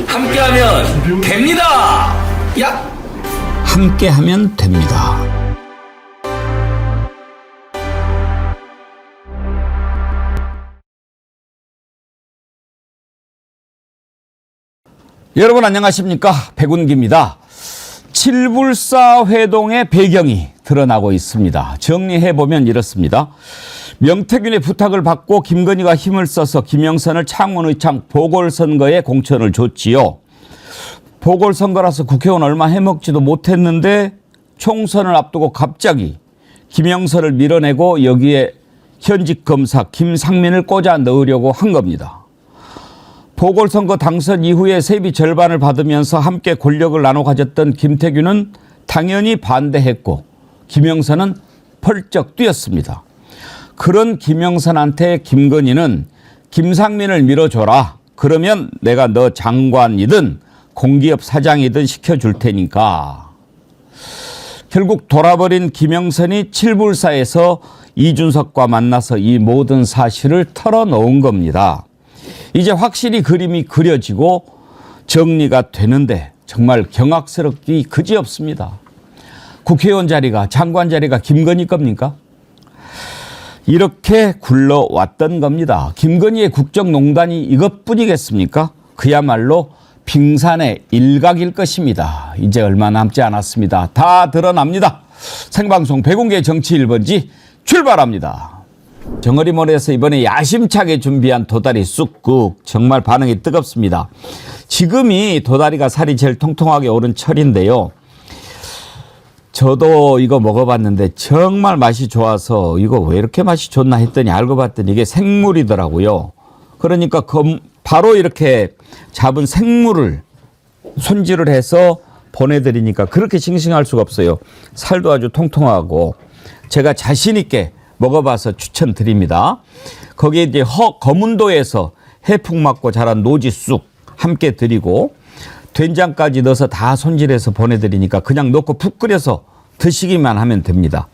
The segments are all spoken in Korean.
함께하면 됩니다. 야! 함께하면 됩니다. 여러분 안녕하십니까? 백운기입니다. 칠불사 회동의 배경이 드러나고 있습니다. 정리해보면 이렇습니다. 명태균의 부탁을 받고 김건희가 힘을 써서 김영선을 창원의창 보궐선거에 공천을 줬지요. 보궐선거라서 국회의원 얼마 해먹지도 못했는데 총선을 앞두고 갑자기 김영선을 밀어내고 여기에 현직 검사 김상민을 꽂아 넣으려고 한 겁니다. 보궐선거 당선 이후에 세비 절반을 받으면서 함께 권력을 나눠 가졌던 김태균은 당연히 반대했고 김영선은 펄쩍 뛰었습니다. 그런 김영선한테 김건희는 김상민을 밀어줘라. 그러면 내가 너 장관이든 공기업 사장이든 시켜줄 테니까. 결국 돌아버린 김영선이 칠불사에서 이준석과 만나서 이 모든 사실을 털어놓은 겁니다. 이제 확실히 그림이 그려지고 정리가 되는데 정말 경악스럽기 그지없습니다. 국회의원 자리가 장관 자리가 김건희 겁니까? 이렇게 굴러왔던 겁니다. 김건희의 국정농단이 이것뿐이겠습니까? 그야말로 빙산의 일각일 것입니다. 이제 얼마 남지 않았습니다. 다 드러납니다. 생방송 백운계 정치 1번지 출발합니다. 정어리몰에서 이번에 야심차게 준비한 도다리 쑥국 정말 반응이 뜨겁습니다. 지금이 도다리가 살이 제일 통통하게 오른 철인데요. 저도 이거 먹어봤는데 정말 맛이 좋아서 이거 왜 이렇게 맛이 좋나 했더니 알고 봤더니 이게 생물이더라고요. 그러니까 바로 이렇게 잡은 생물을 손질을 해서 보내드리니까 그렇게 싱싱할 수가 없어요. 살도 아주 통통하고 제가 자신 있게 먹어봐서 추천드립니다. 거기에 이제 거문도에서 해풍 맞고 자란 노지쑥 함께 드리고 된장까지 넣어서 다 손질해서 보내드리니까 그냥 넣고 푹 끓여서 드시기만 하면 됩니다.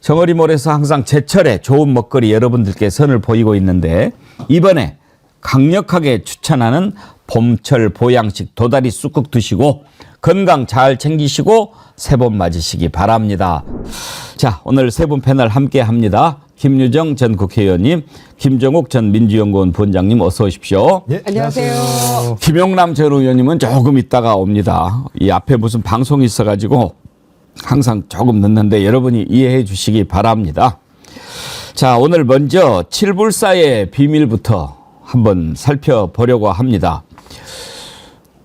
정어리몰에서 항상 제철에 좋은 먹거리 여러분들께 선을 보이고 있는데 이번에 강력하게 추천하는 봄철 보양식 도다리 쑥국 드시고 건강 잘 챙기시고 새해 복 맞으시기 바랍니다. 자, 오늘 세 분 패널 함께 합니다. 김유정 전 국회의원님, 김정욱 전 민주연구원 부원장님 어서 오십시오. 네, 안녕하세요. 김용남 전 의원님은 조금 있다가 옵니다. 이 앞에 무슨 방송이 있어가지고 항상 조금 늦는데 여러분이 이해해 주시기 바랍니다. 자, 오늘 먼저 칠불사의 비밀부터 한번 살펴보려고 합니다.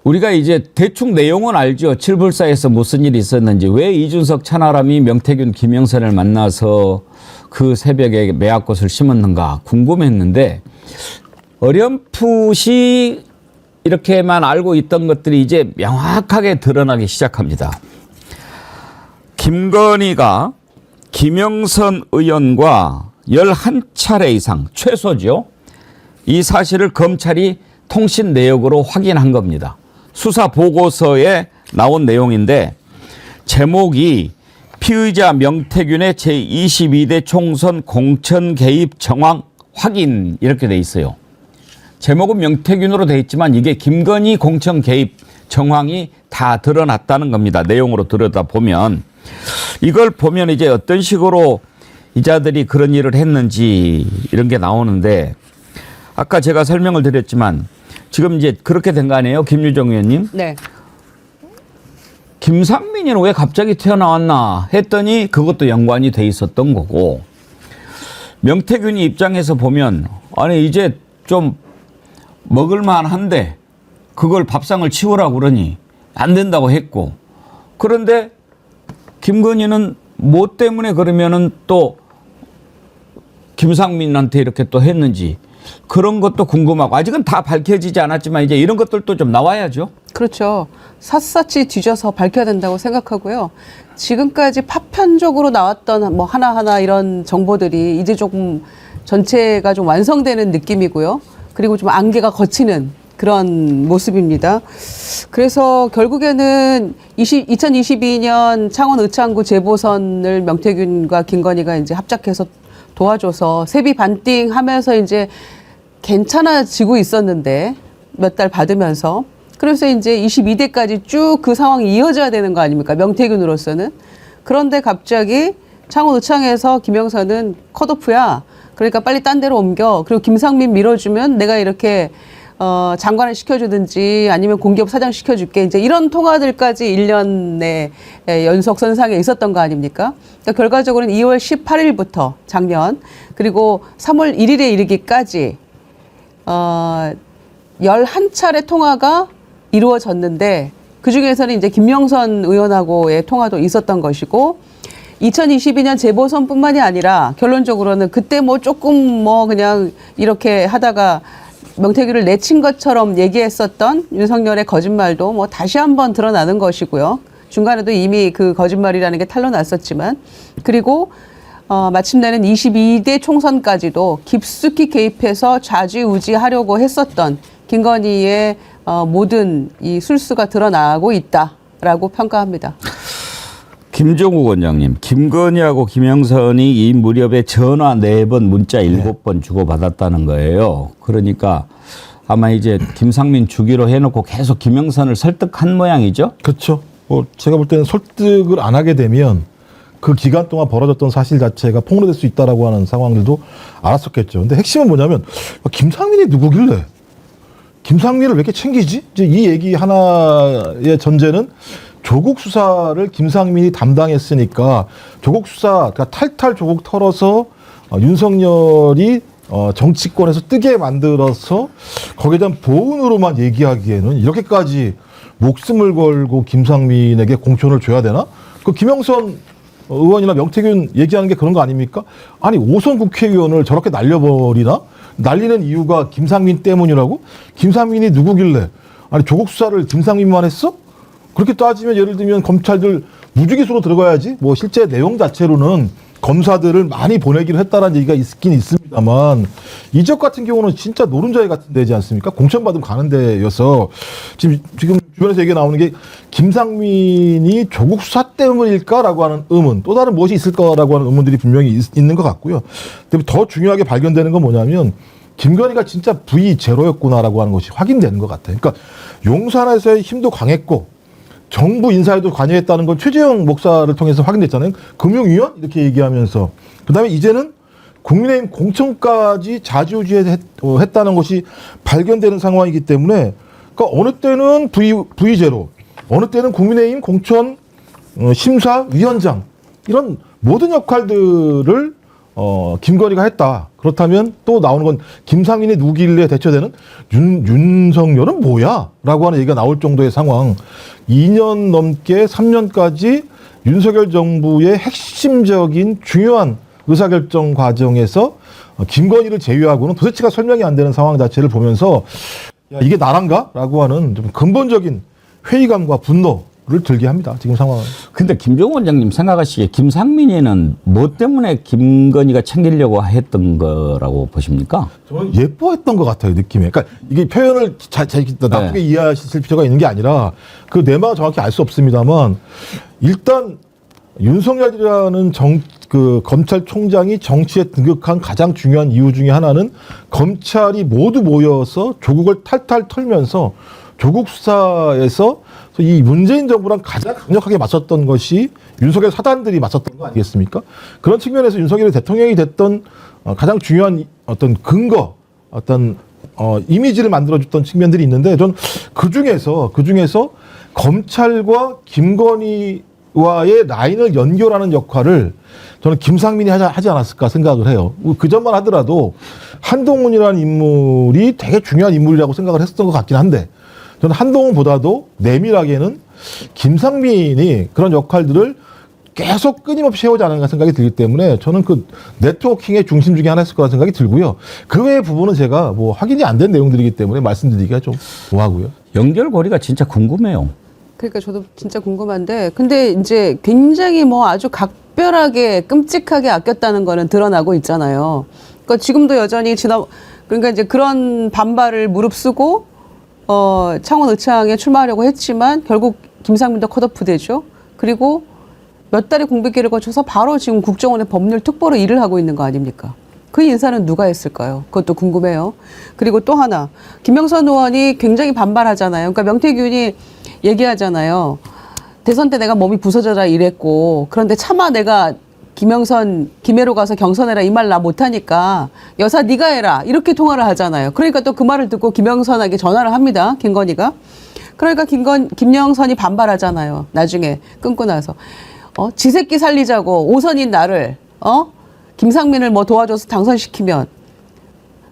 우리가 이제 대충 내용은 알죠. 칠불사에서 무슨 일이 있었는지, 왜 이준석 천하람이 명태균 김영선을 만나서 그 새벽에 매화꽃을 심었는가 궁금했는데 어렴풋이 이렇게만 알고 있던 것들이 이제 명확하게 드러나기 시작합니다. 김건희가 김영선 의원과 11차례 이상 최소죠. 이 사실을 검찰이 통신 내역으로 확인한 겁니다. 수사 보고서에 나온 내용인데 제목이 피의자 명태균의 제22대 총선 공천 개입 정황 확인 이렇게 돼 있어요. 제목은 명태균으로 돼 있지만 이게 김건희 공천 개입 정황이 다 드러났다는 겁니다. 내용으로 들여다보면. 이걸 보면 이제 어떤 식으로 이자들이 그런 일을 했는지 이런 게 나오는데 아까 제가 설명을 드렸지만 지금 이제 그렇게 된 거 아니에요? 김유정 의원님? 네. 김상민이는 왜 갑자기 튀어나왔나 했더니 그것도 연관이 돼 있었던 거고 명태균이 입장에서 보면 아니 이제 좀 먹을만한데 그걸 밥상을 치우라고 그러니 안 된다고 했고 그런데 김건희는 뭐 때문에 그러면은 또 김상민한테 이렇게 또 했는지 그런 것도 궁금하고 아직은 다 밝혀지지 않았지만 이제 이런 것들도 좀 나와야죠. 그렇죠. 샅샅이 뒤져서 밝혀야 된다고 생각하고요. 지금까지 파편적으로 나왔던 뭐 하나하나 이런 정보들이 이제 조금 전체가 좀 완성되는 느낌이고요. 그리고 좀 안개가 걷히는 그런 모습입니다. 그래서 결국에는 2022년 창원 의창구 재보선을 명태균과 김건희가 이제 합작해서 도와줘서 세비 반띵 하면서 이제 괜찮아지고 있었는데 몇 달 받으면서 그래서 이제 22대까지 쭉 그 상황이 이어져야 되는 거 아닙니까? 명태균으로서는. 그런데 갑자기 창원 의창에서 김영선은 컷오프야. 그러니까 빨리 딴 데로 옮겨. 그리고 김상민 밀어주면 내가 이렇게 장관을 시켜주든지 아니면 공기업 사장 시켜줄게. 이제 이런 통화들까지 1년의 연속 선상에 있었던 거 아닙니까? 그러니까 결과적으로는 2월 18일부터 작년 그리고 3월 1일에 이르기까지 11차례 통화가 이루어졌는데 그중에서는 이제 김영선 의원하고의 통화도 있었던 것이고 2022년 재보선뿐만이 아니라 결론적으로는 그때 뭐 조금 뭐 그냥 이렇게 하다가 명태균을 내친 것처럼 얘기했었던 윤석열의 거짓말도 뭐 다시 한번 드러나는 것이고요. 중간에도 이미 그 거짓말이라는 게 탄로났었지만 그리고 마침내는 22대 총선까지도 깊숙이 개입해서 좌지우지하려고 했었던 김건희의 모든 이 술수가 드러나고 있다라고 평가합니다. 김종욱 원장님, 김건희하고 김영선이 이 무렵에 전화 4번, 문자 7번 주고받았다는 거예요. 그러니까 아마 이제 김상민 주기로 해놓고 계속 김영선을 설득한 모양이죠? 그렇죠. 뭐 제가 볼 때는 설득을 안 하게 되면 그 기간 동안 벌어졌던 사실 자체가 폭로될 수 있다라고 하는 상황들도 알았었겠죠. 근데 핵심은 뭐냐면 김상민이 누구길래 김상민을 왜 이렇게 챙기지? 이제 이 얘기 하나의 전제는 조국 수사를 김상민이 담당했으니까 조국 수사, 그러니까 탈탈 조국 털어서 윤석열이 정치권에서 뜨게 만들어서 거기에 대한 보은으로만 얘기하기에는 이렇게까지 목숨을 걸고 김상민에게 공천을 줘야 되나? 그 김영선 의원이나 명태균 얘기하는 게 그런 거 아닙니까? 아니 5선 국회의원을 저렇게 날려버리나? 날리는 이유가 김상민 때문이라고? 김상민이 누구길래? 아니 조국 수사를 김상민만 했어? 그렇게 따지면 예를 들면 검찰들 무주기수로 들어가야지 뭐 실제 내용 자체로는 검사들을 많이 보내기로 했다라는 얘기가 있긴 있습니다만 이 지역 같은 경우는 진짜 노른자리 같은 데지 않습니까? 공천받으면 가는 데여서 지금 주변에서 얘기가 나오는 게 김상민이 조국 수사 때문일까라고 하는 의문 또 다른 무엇이 있을 거라고 하는 의문들이 분명히 있는 것 같고요. 근데 더 중요하게 발견되는 건 뭐냐면 김건희가 진짜 V0였구나라고 하는 것이 확인되는 것 같아요. 그러니까 용산에서의 힘도 강했고 정부 인사에도 관여했다는 건 최재형 목사를 통해서 확인됐잖아요. 금융위원 이렇게 얘기하면서 그다음에 이제는 국민의힘 공천까지 좌지우지했다는 것이 발견되는 상황이기 때문에 그러니까 어느 때는 V0 어느 때는 국민의힘 공천 심사위원장 이런 모든 역할들을 김건희가 했다. 그렇다면 또 나오는 건 김상민이 누구길래 대처되는 윤석열은 뭐야? 라고 하는 얘기가 나올 정도의 상황. 2년 넘게 3년까지 윤석열 정부의 핵심적인 중요한 의사결정 과정에서 김건희를 제외하고는 도대체가 설명이 안 되는 상황 자체를 보면서 야, 이게 나란가? 라고 하는 좀 근본적인 회의감과 분노를 들게 합니다. 지금 상황은. 근데 김종욱 원장님 생각하시기에 김상민이는 뭐 때문에 김건희가 챙기려고 했던 거라고 보십니까? 저는 예뻐했던 것 같아요, 느낌에. 그러니까 이게 표현을 나쁘게 이해하실 필요가 있는 게 아니라 그 내막은 정확히 알 수 없습니다만 일단 윤석열이라는 그 검찰총장이 정치에 등극한 가장 중요한 이유 중에 하나는 검찰이 모두 모여서 조국을 탈탈 털면서 조국 수사에서 이 문재인 정부랑 가장 강력하게 맞섰던 것이 윤석열 사단들이 맞섰던 거 아니겠습니까? 그런 측면에서 윤석열이 대통령이 됐던 가장 중요한 어떤 근거, 어떤 이미지를 만들어줬던 측면들이 있는데 전 그 중에서 검찰과 김건희와의 라인을 연결하는 역할을 저는 김상민이 하지 않았을까 생각을 해요. 그 전만 하더라도 한동훈이라는 인물이 되게 중요한 인물이라고 생각을 했었던 것 같긴 한데 저는 한동훈보다도 내밀하게는 김상민이 그런 역할들을 계속 끊임없이 해오지 않은가 생각이 들기 때문에 저는 그 네트워킹의 중심 중에 하나였을 거라 생각이 들고요. 그 외의 부분은 제가 뭐 확인이 안 된 내용들이기 때문에 말씀드리기가 좀 뭐하고요. 연결고리가 진짜 궁금해요. 그러니까 저도 진짜 궁금한데 근데 이제 굉장히 뭐 아주 각별하게 끔찍하게 아꼈다는 거는 드러나고 있잖아요. 그러니까 지금도 여전히 그러니까 이제 그런 반발을 무릅쓰고 창원 의창에 출마하려고 했지만 결국 김상민도 컷오프 되죠. 그리고 몇 달의 공백기를 거쳐서 바로 지금 국정원의 법률 특보로 일을 하고 있는 거 아닙니까? 그 인사는 누가 했을까요? 그것도 궁금해요. 그리고 또 하나, 김영선 의원이 굉장히 반발하잖아요. 그러니까 명태균이 얘기하잖아요. 대선 때 내가 몸이 부서져라 이랬고, 그런데 차마 내가 김해로 가서 경선해라 이 말 나 못하니까 여사 네가 해라 이렇게 통화를 하잖아요. 그러니까 또 그 말을 듣고 김영선에게 전화를 합니다. 김건희가. 그러니까 김영선이 반발하잖아요. 나중에 끊고 나서 지 새끼 살리자고 5선인 나를 김상민을 뭐 도와줘서 당선시키면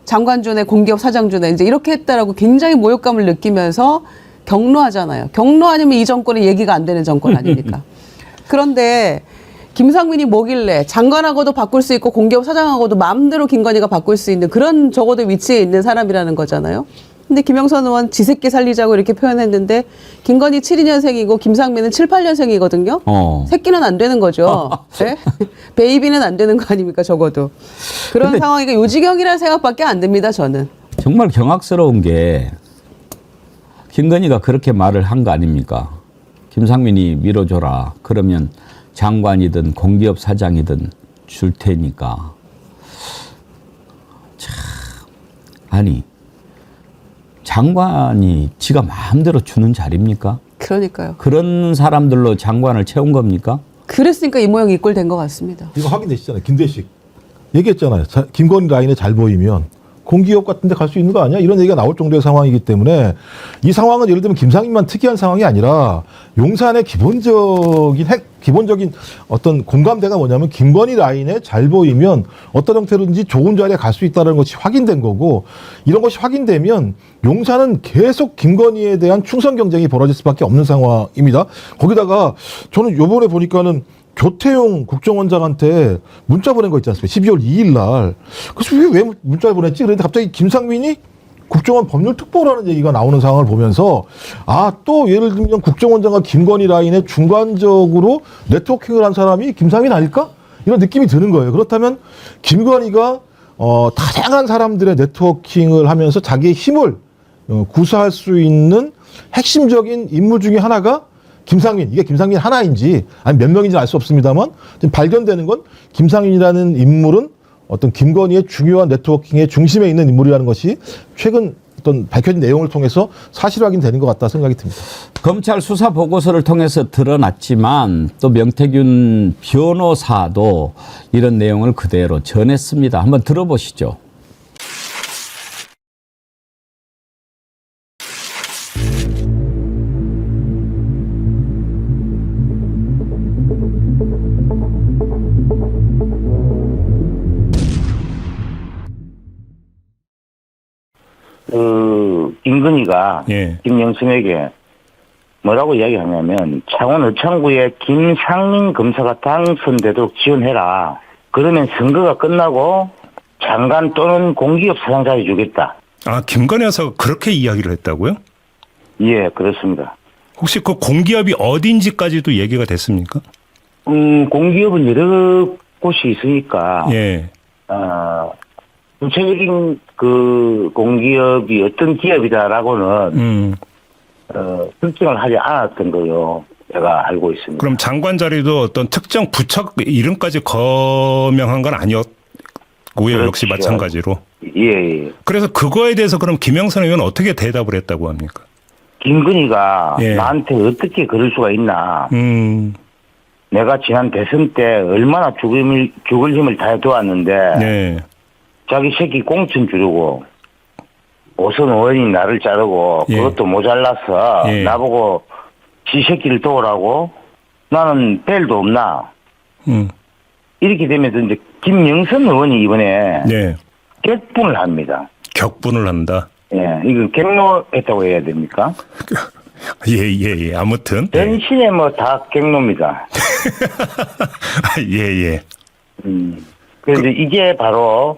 장관준에 공기업 사장준에 이제 이렇게 했다라고 굉장히 모욕감을 느끼면서 격노하잖아요. 격노 아니면 이 정권은 얘기가 안 되는 정권 아닙니까? 그런데 김상민이 뭐길래 장관하고도 바꿀 수 있고 공기업 사장하고도 마음대로 김건희가 바꿀 수 있는 그런 적어도 위치에 있는 사람이라는 거잖아요. 근데 김영선 의원 지새끼 살리자고 이렇게 표현했는데 김건희 72년생이고 김상민은 78년생이거든요. 새끼는 안 되는 거죠. 네? 베이비는 안 되는 거 아닙니까 적어도. 그런 상황이니까 요지경이라는 생각밖에 안 듭니다 저는. 정말 경악스러운 게 김건희가 그렇게 말을 한 거 아닙니까? 김상민이 밀어줘라. 그러면 장관이든 공기업 사장이든 줄 테니까. 참, 아니 장관이 지가 마음대로 주는 자리입니까? 그러니까요. 그런 사람들로 장관을 채운 겁니까? 그랬으니까 이 모양 이 꼴 된 것 같습니다. 이거 확인되시잖아요. 김대식 얘기했잖아요. 김건희 라인에 잘 보이면 공기업 같은 데 갈 수 있는 거 아니야? 이런 얘기가 나올 정도의 상황이기 때문에 이 상황은 예를 들면 김상민만 특이한 상황이 아니라 용산의 기본적인 어떤 공감대가 뭐냐면 김건희 라인에 잘 보이면 어떤 형태로든지 좋은 자리에 갈 수 있다는 것이 확인된 거고, 이런 것이 확인되면 용산은 계속 김건희에 대한 충성 경쟁이 벌어질 수밖에 없는 상황입니다. 거기다가 저는 요번에 보니까는 조태용 국정원장한테 문자 보낸 거 있지 않습니까? 12월 2일 날. 그래서 왜 문자를 보냈지? 그런데 갑자기 김상민이 국정원 법률특보라는 얘기가 나오는 상황을 보면서 또 예를 들면 국정원장과 김건희 라인에 중간적으로 네트워킹을 한 사람이 김상민 아닐까? 이런 느낌이 드는 거예요. 그렇다면 김건희가 다양한 사람들의 네트워킹을 하면서 자기의 힘을 구사할 수 있는 핵심적인 인물 중에 하나가 김상민, 이게 김상민 하나인지 아니 몇 명인지는 알 수 없습니다만 지금 발견되는 건 김상민이라는 인물은 어떤 김건희의 중요한 네트워킹의 중심에 있는 인물이라는 것이 최근 어떤 밝혀진 내용을 통해서 사실 확인되는 것 같다 생각이 듭니다. 검찰 수사 보고서를 통해서 드러났지만 또 명태균 변호사도 이런 내용을 그대로 전했습니다. 한번 들어보시죠. 김건희가 김영순에게 뭐라고 이야기하냐면 창원 의창구에 김상민 검사가 당선되도록 지원해라. 그러면 선거가 끝나고 장관 또는 공기업 사장 자리 주겠다. 김건희 여사가 그렇게 이야기를 했다고요? 예, 그렇습니다. 혹시 그 공기업이 어딘지까지도 얘기가 됐습니까? 공기업은 여러 곳이 있으니까. 예. 구체적인 그 공기업이 어떤 기업이다라고는 특정을 하지 않았던 거요. 제가 알고 있습니다. 그럼 장관 자리도 어떤 특정 부처 이름까지 거명한 건 아니었고요. 그렇죠. 역시 마찬가지로. 예. 그래서 그거에 대해서 그럼 김영선 의원은 어떻게 대답을 했다고 합니까? 김건희가 나한테 어떻게 그럴 수가 있나. 내가 지난 대선 때 얼마나 죽을 힘을 다해 도왔는데 자기 새끼 공천 주려고 오선 의원이 나를 자르고 그것도 모자라서 나보고 지 새끼를 도우라고 나는 뺄도 없나. 이렇게 되면서 이제 김영선 의원이 이번에 격분을 합니다. 격분을 한다. 예, 이거 격노했다고 해야 됩니까? 예. 아무튼 전신에 뭐 다 격노입니다. 예. 그런데 이게 바로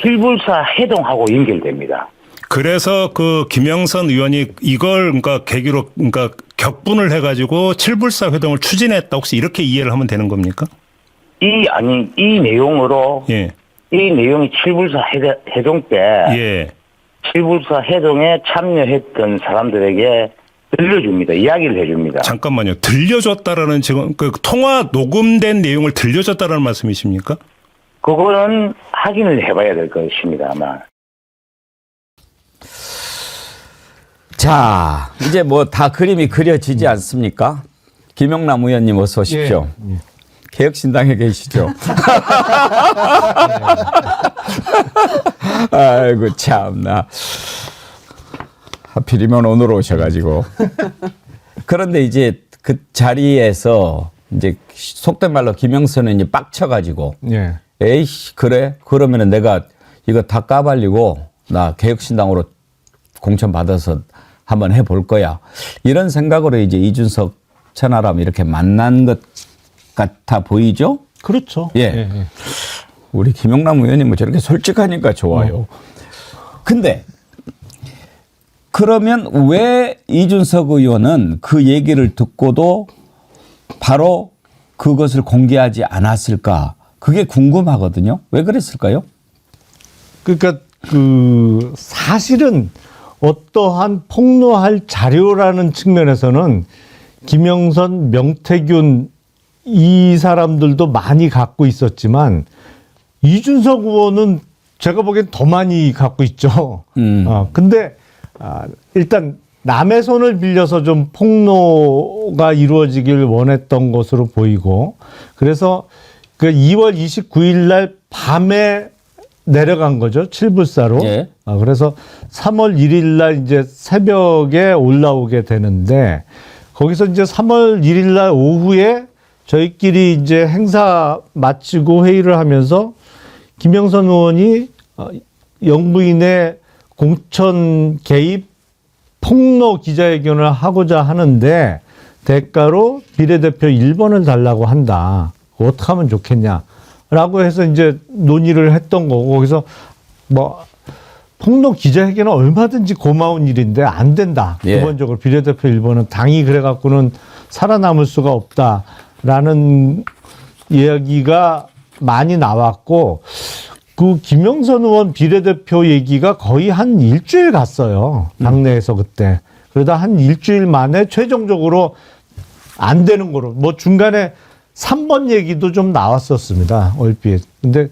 칠불사 해동하고 연결됩니다. 그래서 그 김영선 의원이 이걸 그러니까 계기로 그러니까 격분을 해가지고 칠불사 회동을 추진했다. 혹시 이렇게 이해를 하면 되는 겁니까? 이 내용으로 이 내용이 칠불사 해동 때 칠불사 해동에 참여했던 사람들에게 들려줍니다. 이야기를 해줍니다. 잠깐만요. 들려줬다라는 지금 그 통화 녹음된 내용을 들려줬다라는 말씀이십니까? 그거는 확인을 해봐야 될 것입니다, 아마. 자, 이제 뭐 다 그림이 그려지지 않습니까? 김영남 의원님 어서 오십시오. 개혁신당에 계시죠? 아이고 참나. 하필이면 오늘 오셔가지고. 그런데 이제 그 자리에서 이제 속된 말로 김영선 의원이 빡쳐가지고 에이씨 그래? 그러면은 내가 이거 다 까발리고 나 개혁신당으로 공천 받아서 한번 해볼 거야. 이런 생각으로 이제 이준석 천하람 이렇게 만난 것 같아 보이죠? 그렇죠. 예. 우리 김영남 의원님 뭐 저렇게 솔직하니까 좋아요. 근데 그러면 왜 이준석 의원은 그 얘기를 듣고도 바로 그것을 공개하지 않았을까? 그게 궁금하거든요. 왜 그랬을까요? 그러니까 그 사실은 어떠한 폭로할 자료라는 측면에서는 김영선, 명태균 이 사람들도 많이 갖고 있었지만 이준석 의원은 제가 보기엔 더 많이 갖고 있죠. 근데 일단 남의 손을 빌려서 좀 폭로가 이루어지길 원했던 것으로 보이고 그래서 그 2월 29일 날 밤에 내려간 거죠. 7불사로. 예. 그래서 3월 1일 날 이제 새벽에 올라오게 되는데 거기서 이제 3월 1일 날 오후에 저희끼리 이제 행사 마치고 회의를 하면서 김영선 의원이 영부인의 공천 개입 폭로 기자회견을 하고자 하는데 대가로 비례대표 1번을 달라고 한다. 어떻게 하면 좋겠냐. 라고 해서 이제 논의를 했던 거고, 거기서 뭐, 폭로 기자회견은 얼마든지 고마운 일인데 안 된다. 예. 기본적으로 비례대표 1번은 당이 그래갖고는 살아남을 수가 없다라는 이야기가 많이 나왔고, 그 김영선 의원 비례대표 얘기가 거의 한 일주일 갔어요. 당내에서 그때. 그러다 한 일주일 만에 최종적으로 안 되는 거로, 뭐 중간에 3번 얘기도 좀 나왔었습니다. 얼핏. 근데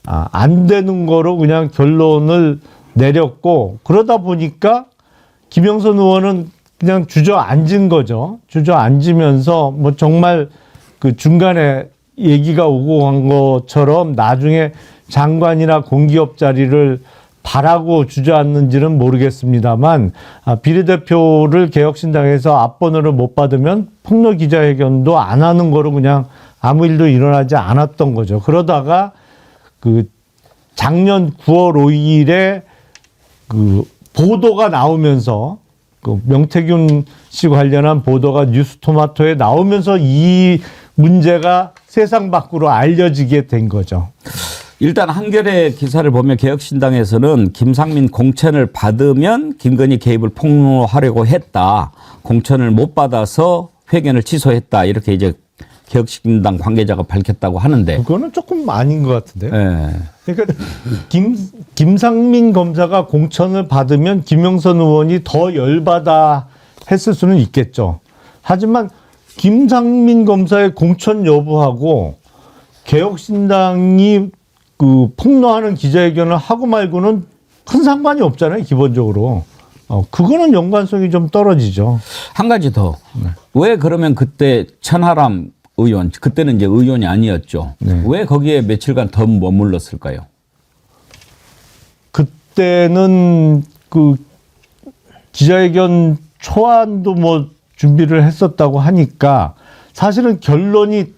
안 되는 거로 그냥 결론을 내렸고 그러다 보니까 김영선 의원은 그냥 주저앉은 거죠. 주저앉으면서 뭐 정말 그 중간에 얘기가 오고 간 것처럼 나중에 장관이나 공기업 자리를 바라고 주저앉는지는 모르겠습니다만 비례대표를 개혁신당에서 앞번호를 못 받으면 폭로 기자회견도 안 하는 거로 그냥 아무 일도 일어나지 않았던 거죠. 그러다가 그 작년 9월 5일에 그 보도가 나오면서 그 명태균 씨 관련한 보도가 뉴스토마토에 나오면서 이 문제가 세상 밖으로 알려지게 된 거죠. 일단 한겨레 기사를 보면 개혁신당에서는 김상민 공천을 받으면 김건희 개입을 폭로하려고 했다. 공천을 못 받아서 회견을 취소했다. 이렇게 이제 개혁신당 관계자가 밝혔다고 하는데. 그거는 조금 아닌 것 같은데요. 네. 그러니까 김상민 검사가 공천을 받으면 김영선 의원이 더 열받아 했을 수는 있겠죠. 하지만 김상민 검사의 공천 여부하고 개혁신당이 그 폭로하는 기자회견을 하고 말고는 큰 상관이 없잖아요, 기본적으로. 그거는 연관성이 좀 떨어지죠. 한 가지 더. 왜 그러면 그때 천하람 의원, 그때는 이제 의원이 아니었죠. 네. 왜 거기에 며칠간 더 머물렀을까요? 그때는 그 기자회견 초안도 뭐 준비를 했었다고 하니까 사실은 결론이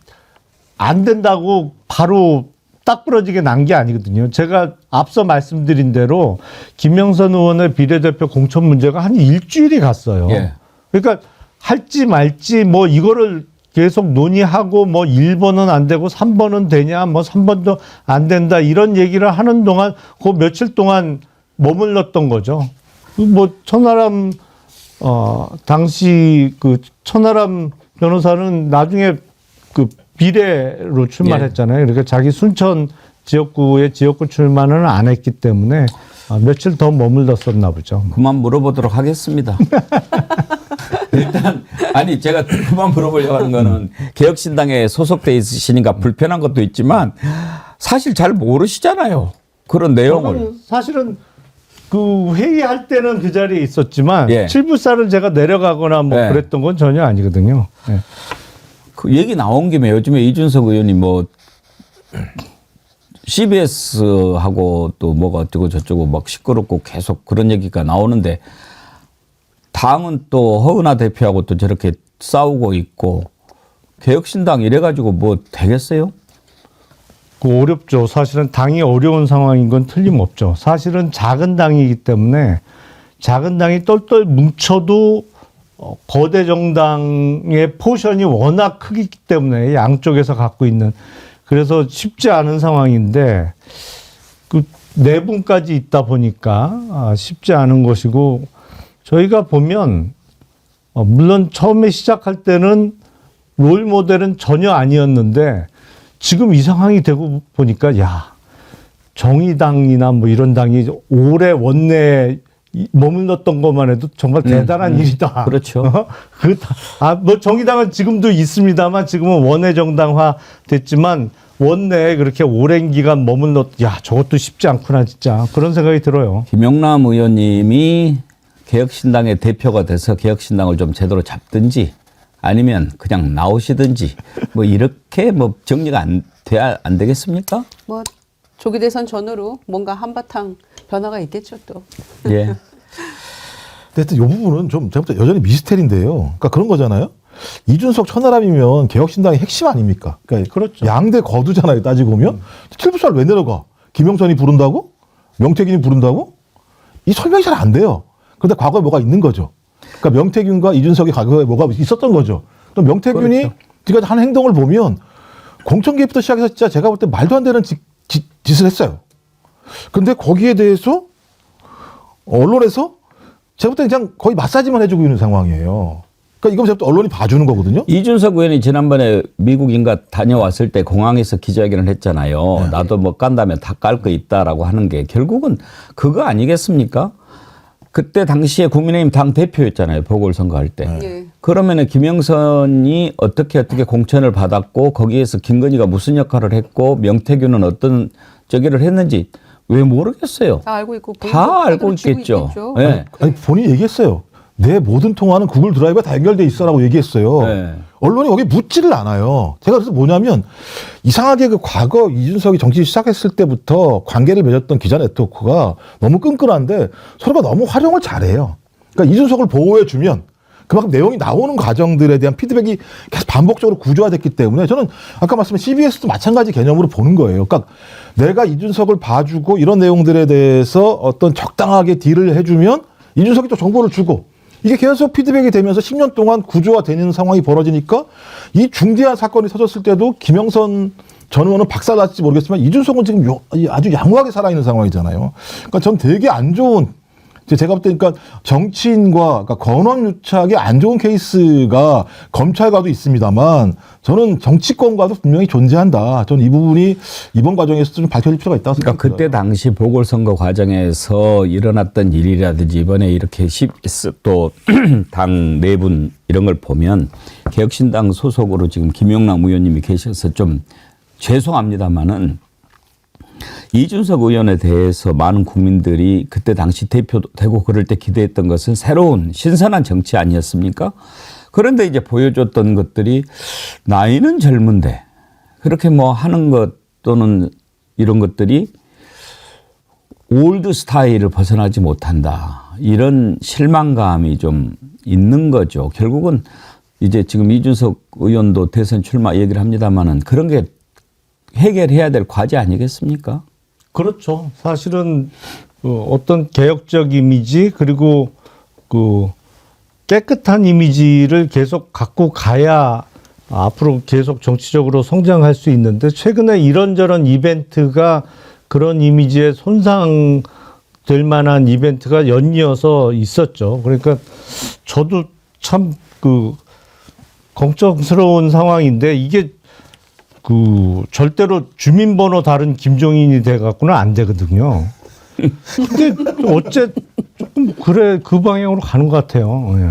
안 된다고 바로 딱 부러지게 난 게 아니거든요. 제가 앞서 말씀드린 대로 김영선 의원의 비례대표 공천 문제가 한 일주일이 갔어요. 예. 그러니까 할지 말지 뭐 이거를 계속 논의하고 뭐 1번은 안 되고 3번은 되냐 뭐 3번도 안 된다 이런 얘기를 하는 동안 그 며칠 동안 머물렀던 거죠. 뭐 천하람 당시 그 천하람 변호사는 나중에 그 비례로 출마했잖아요. 그러니까 자기 순천 지역구의 지역구 출마는 안 했기 때문에 며칠 더 머물렀었나 보죠. 그만 물어보도록 하겠습니다. 일단 아니 제가 그만 물어보려고 하는 거는 개혁신당에 소속돼 있으시니까 불편한 것도 있지만 사실 잘 모르시잖아요. 그런 내용을. 저는 사실은 그 회의할 때는 그 자리에 있었지만 예. 칠불사를 제가 내려가거나 뭐 예. 그랬던 건 전혀 아니거든요. 예. 그 얘기 나온 김에 요즘에 이준석 의원이 뭐 CBS하고 또 뭐가 어쩌고 저쩌고 막 시끄럽고 계속 그런 얘기가 나오는데 당은 또 허은하 대표하고 또 저렇게 싸우고 있고 개혁신당 이래가지고 뭐 되겠어요? 그 어렵죠. 사실은 당이 어려운 상황인 건 틀림없죠. 사실은 작은 당이기 때문에 작은 당이 똘똘 뭉쳐도 거대 정당의 포션이 워낙 크기 때문에 양쪽에서 갖고 있는 그래서 쉽지 않은 상황인데 그 내분까지 있다 보니까 쉽지 않은 것이고 저희가 보면 물론 처음에 시작할 때는 롤 모델은 전혀 아니었는데 지금 이 상황이 되고 보니까 야 정의당이나 뭐 이런 당이 오래 원내에 머물렀던 것만 해도 정말 대단한 일이다. 그렇죠. 뭐 정의당은 지금도 있습니다만 지금은 원내 정당화 됐지만 원내에 그렇게 오랜 기간 야 저것도 쉽지 않구나 진짜 그런 생각이 들어요. 김용남 의원님이 개혁신당의 대표가 돼서 개혁신당을 좀 제대로 잡든지 아니면 그냥 나오시든지 뭐 이렇게 뭐 정리가 돼야 안 되겠습니까? 뭐 조기 대선 전후로 뭔가 한바탕 변화가 있겠죠 또. 예. 하여튼 이 부분은 좀 제가 볼 때 여전히 미스테리인데요. 그러니까 그런 거잖아요. 이준석 천하람이면 개혁신당의 핵심 아닙니까? 그러니까 그렇죠. 양대 거두잖아요. 따지고 보면. 칠부사를 왜 내려가? 김영선이 부른다고? 명태균이 부른다고? 이 설명이 잘 안 돼요. 그런데 과거에 뭐가 있는 거죠. 그러니까 명태균과 이준석이 과거에 뭐가 있었던 거죠. 또 명태균이 그렇죠. 지금 하는 행동을 보면 공천 개입부터 시작해서 진짜 제가 볼 때 말도 안 되는 짓을 했어요. 근데 거기에 대해서 언론에서 제가 볼 때 그냥 거의 마사지만 해주고 있는 상황이에요. 그러니까 이거 제가 볼 때 언론이 봐주는 거거든요. 이준석 의원이 지난번에 미국인가 다녀왔을 때 공항에서 기자회견을 했잖아요. 네. 나도 뭐 깐다면 다 깔 거 있다라고 하는 게 결국은 그거 아니겠습니까? 그때 당시에 국민의힘 당 대표였잖아요. 보궐선거할 때. 예. 그러면은 김영선이 어떻게 공천을 받았고 거기에서 김건희가 무슨 역할을 했고 명태균은 어떤 저기를 했는지 왜 모르겠어요. 다 알고 있고 다 알고 있겠죠. 네. 아니 본인이 얘기했어요. 내 모든 통화는 구글 드라이브가 다 연결돼 있어라고 얘기했어요. 네. 언론이 거기 묻지를 않아요. 제가 그래서 뭐냐면 이상하게 그 과거 이준석이 정치 시작했을 때부터 관계를 맺었던 기자 네트워크가 너무 끈끈한데 서로가 너무 활용을 잘해요. 그러니까 이준석을 보호해주면 그만큼 내용이 나오는 과정들에 대한 피드백이 계속 반복적으로 구조화됐기 때문에 저는 아까 말씀한 CBS도 마찬가지 개념으로 보는 거예요. 그러니까 내가 이준석을 봐주고 이런 내용들에 대해서 어떤 적당하게 딜을 해주면 이준석이 또 정보를 주고 이게 계속 피드백이 되면서 10년 동안 구조화되는 상황이 벌어지니까 이 중대한 사건이 터졌을 때도 김영선 전 의원은 박살났을지 모르겠지만 이준석은 지금 아주 양호하게 살아있는 상황이잖아요. 그러니까 전 되게 안 좋은 제가 볼 때 그러니까 정치인과 그러니까 권원유착의 안 좋은 케이스가 검찰과도 있습니다만 저는 정치권과도 분명히 존재한다. 저는 이 부분이 이번 과정에서 좀 밝혀질 필요가 있다고 생각합니다. 그러니까 그때 당시 보궐선거 과정에서 일어났던 일이라든지 이번에 이렇게 또 당 내분 이런 걸 보면 개혁신당 소속으로 지금 김용남 의원님이 계셔서 좀 죄송합니다만은 이준석 의원에 대해서 많은 국민들이 그때 당시 대표도 되고 그럴 때 기대했던 것은 새로운 신선한 정치 아니었습니까? 그런데 이제 보여줬던 것들이 나이는 젊은데 그렇게 뭐 하는 것 또는 이런 것들이 올드 스타일을 벗어나지 못한다. 이런 실망감이 좀 있는 거죠. 결국은 이제 지금 이준석 의원도 대선 출마 얘기를 합니다만은 그런 게 해결해야 될 과제 아니겠습니까? 그렇죠. 사실은 어떤 개혁적 이미지 그리고 그 깨끗한 이미지를 계속 갖고 가야 앞으로 계속 정치적으로 성장할 수 있는데 최근에 이런저런 이벤트가 그런 이미지에 손상될 만한 이벤트가 연이어서 있었죠. 그러니까 저도 참 그 걱정스러운 상황인데 이게 그 절대로 주민번호 다른 김종인이 돼 갖고는 안 되거든요. 근데 어째 조금 그래 그 방향으로 가는 것 같아요. 예.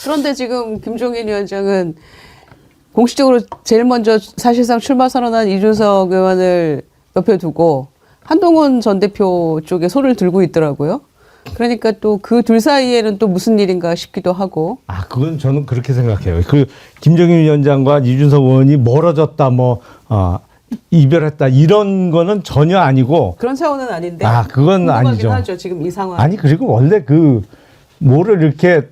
그런데 지금 김종인 위원장은 공식적으로 제일 먼저 사실상 출마 선언한 이준석 의원을 옆에 두고 한동훈 전 대표 쪽에 손을 들고 있더라고요. 그러니까 또 그 둘 사이에는 또 무슨 일인가 싶기도 하고. 아, 그건 저는 그렇게 생각해요. 그 김정인 위원장과 이준석 의원이 멀어졌다, 이별했다 이런 거는 전혀 아니고. 그런 차원은 아닌데. 아, 그건 궁금하긴 아니죠. 하죠, 지금 이 상황. 아니, 그리고 원래 뭐를 이렇게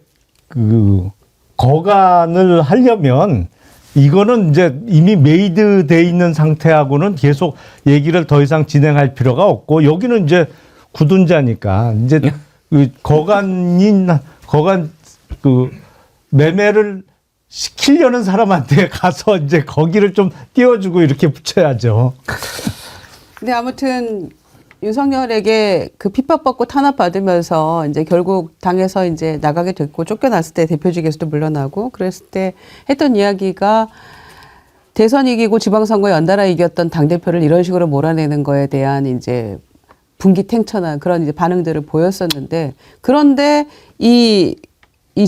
거간을 하려면 이거는 이제 이미 메이드 돼 있는 상태하고는 계속 얘기를 더 이상 진행할 필요가 없고, 여기는 이제 굳은 자니까 이제 거간 매매를 시키려는 사람한테 가서 이제 거기를 좀 띄워주고 이렇게 붙여야죠. 근데 아무튼 윤석열에게 그 핍박받고 탄압받으면서 이제 결국 당에서 이제 나가게 됐고, 쫓겨났을 때 대표직에서도 물러나고 그랬을 때 했던 이야기가 대선 이기고 지방선거 연달아 이겼던 당대표를 이런 식으로 몰아내는 거에 대한 이제 분기탱천한 그런 이제 반응들을 보였었는데, 그런데 이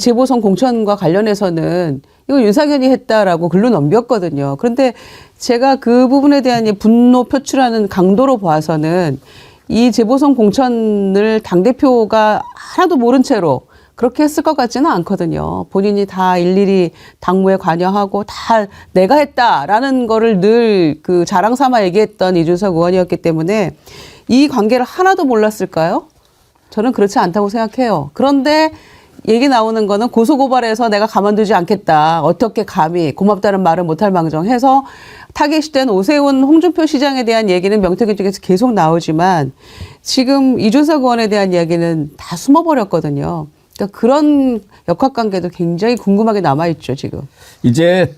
재보선 공천과 관련해서는 이거 윤상현이 했다라고 글로 넘겼거든요. 그런데 제가 그 부분에 대한 분노 표출하는 강도로 봐서는 이 재보선 공천을 당대표가 하나도 모른 채로 그렇게 했을 것 같지는 않거든요. 본인이 다 일일이 당무에 관여하고 다 내가 했다라는 거를 늘 그 자랑 삼아 얘기했던 이준석 의원이었기 때문에 이 관계를 하나도 몰랐을까요? 저는 그렇지 않다고 생각해요. 그런데 얘기 나오는 거는 고소고발해서 내가 가만두지 않겠다. 어떻게 감히 고맙다는 말을 못할 망정해서 타겟이 된 오세훈 홍준표 시장에 대한 얘기는 명태균 쪽에서 계속 나오지만 지금 이준석 의원에 대한 이야기는 다 숨어버렸거든요. 그러니까 그런 역학관계도 굉장히 궁금하게 남아있죠, 지금. 이제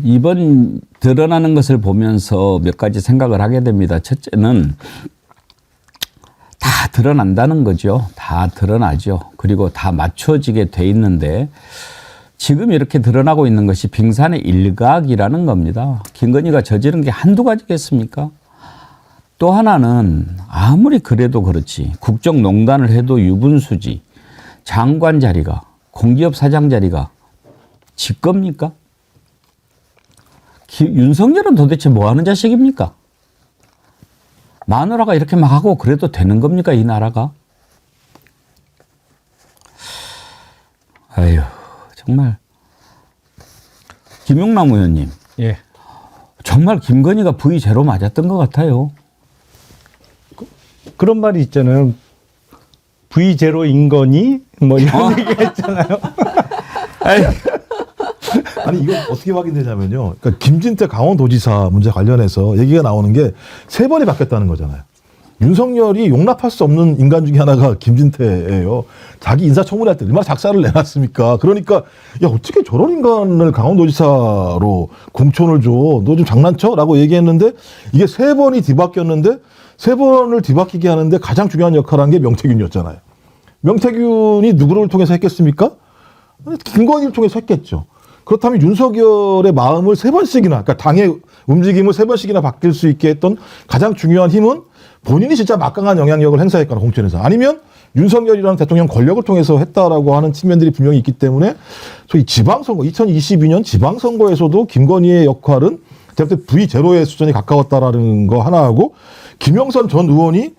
이번 드러나는 것을 보면서 몇 가지 생각을 하게 됩니다. 첫째는 다 드러난다는 거죠. 다 드러나죠. 그리고 다 맞춰지게 돼 있는데 지금 이렇게 드러나고 있는 것이 빙산의 일각이라는 겁니다. 김건희가 저지른 게 한두 가지겠습니까? 또 하나는 아무리 그래도 그렇지 국정농단을 해도 유분수지, 장관 자리가, 공기업 사장 자리가 지 겁니까? 윤석열은 도대체 뭐 하는 자식입니까? 마누라가 이렇게 막 하고 그래도 되는 겁니까, 이 나라가? 아유, 정말. 김용남 의원님. 예. 정말 김건희가 V0 맞았던 것 같아요. 그런 말이 있잖아요. V0인 거니? 뭐 이런 얘기가 있잖아요. 아니 이거 어떻게 확인되냐면요. 그러니까 김진태 강원도지사 문제 관련해서 얘기가 나오는 게 3번이 바뀌었다는 거잖아요. 윤석열이 용납할 수 없는 인간 중에 하나가 김진태예요. 자기 인사청문회 할 때 얼마나 작사를 내놨습니까? 그러니까 야 어떻게 저런 인간을 강원도지사로 공천을 줘? 너 좀 장난쳐? 라고 얘기했는데 이게 3번이 뒤바뀌었는데 3번을 뒤바뀌게 하는데 가장 중요한 역할을 한 게 명태균이었잖아요. 명태균이 누구를 통해서 했겠습니까? 김건희를 통해서 했겠죠. 그렇다면 윤석열의 마음을 3번씩이나, 그러니까 당의 움직임을 3번씩이나 바뀔 수 있게 했던 가장 중요한 힘은 본인이 진짜 막강한 영향력을 행사했거나 공천에서, 아니면 윤석열이라는 대통령 권력을 통해서 했다라고 하는 측면들이 분명히 있기 때문에 소위 지방선거, 2022년 지방선거에서도 김건희의 역할은 제가 볼 때 V0의 수준에 가까웠다라는 거 하나하고, 김영선 전 의원이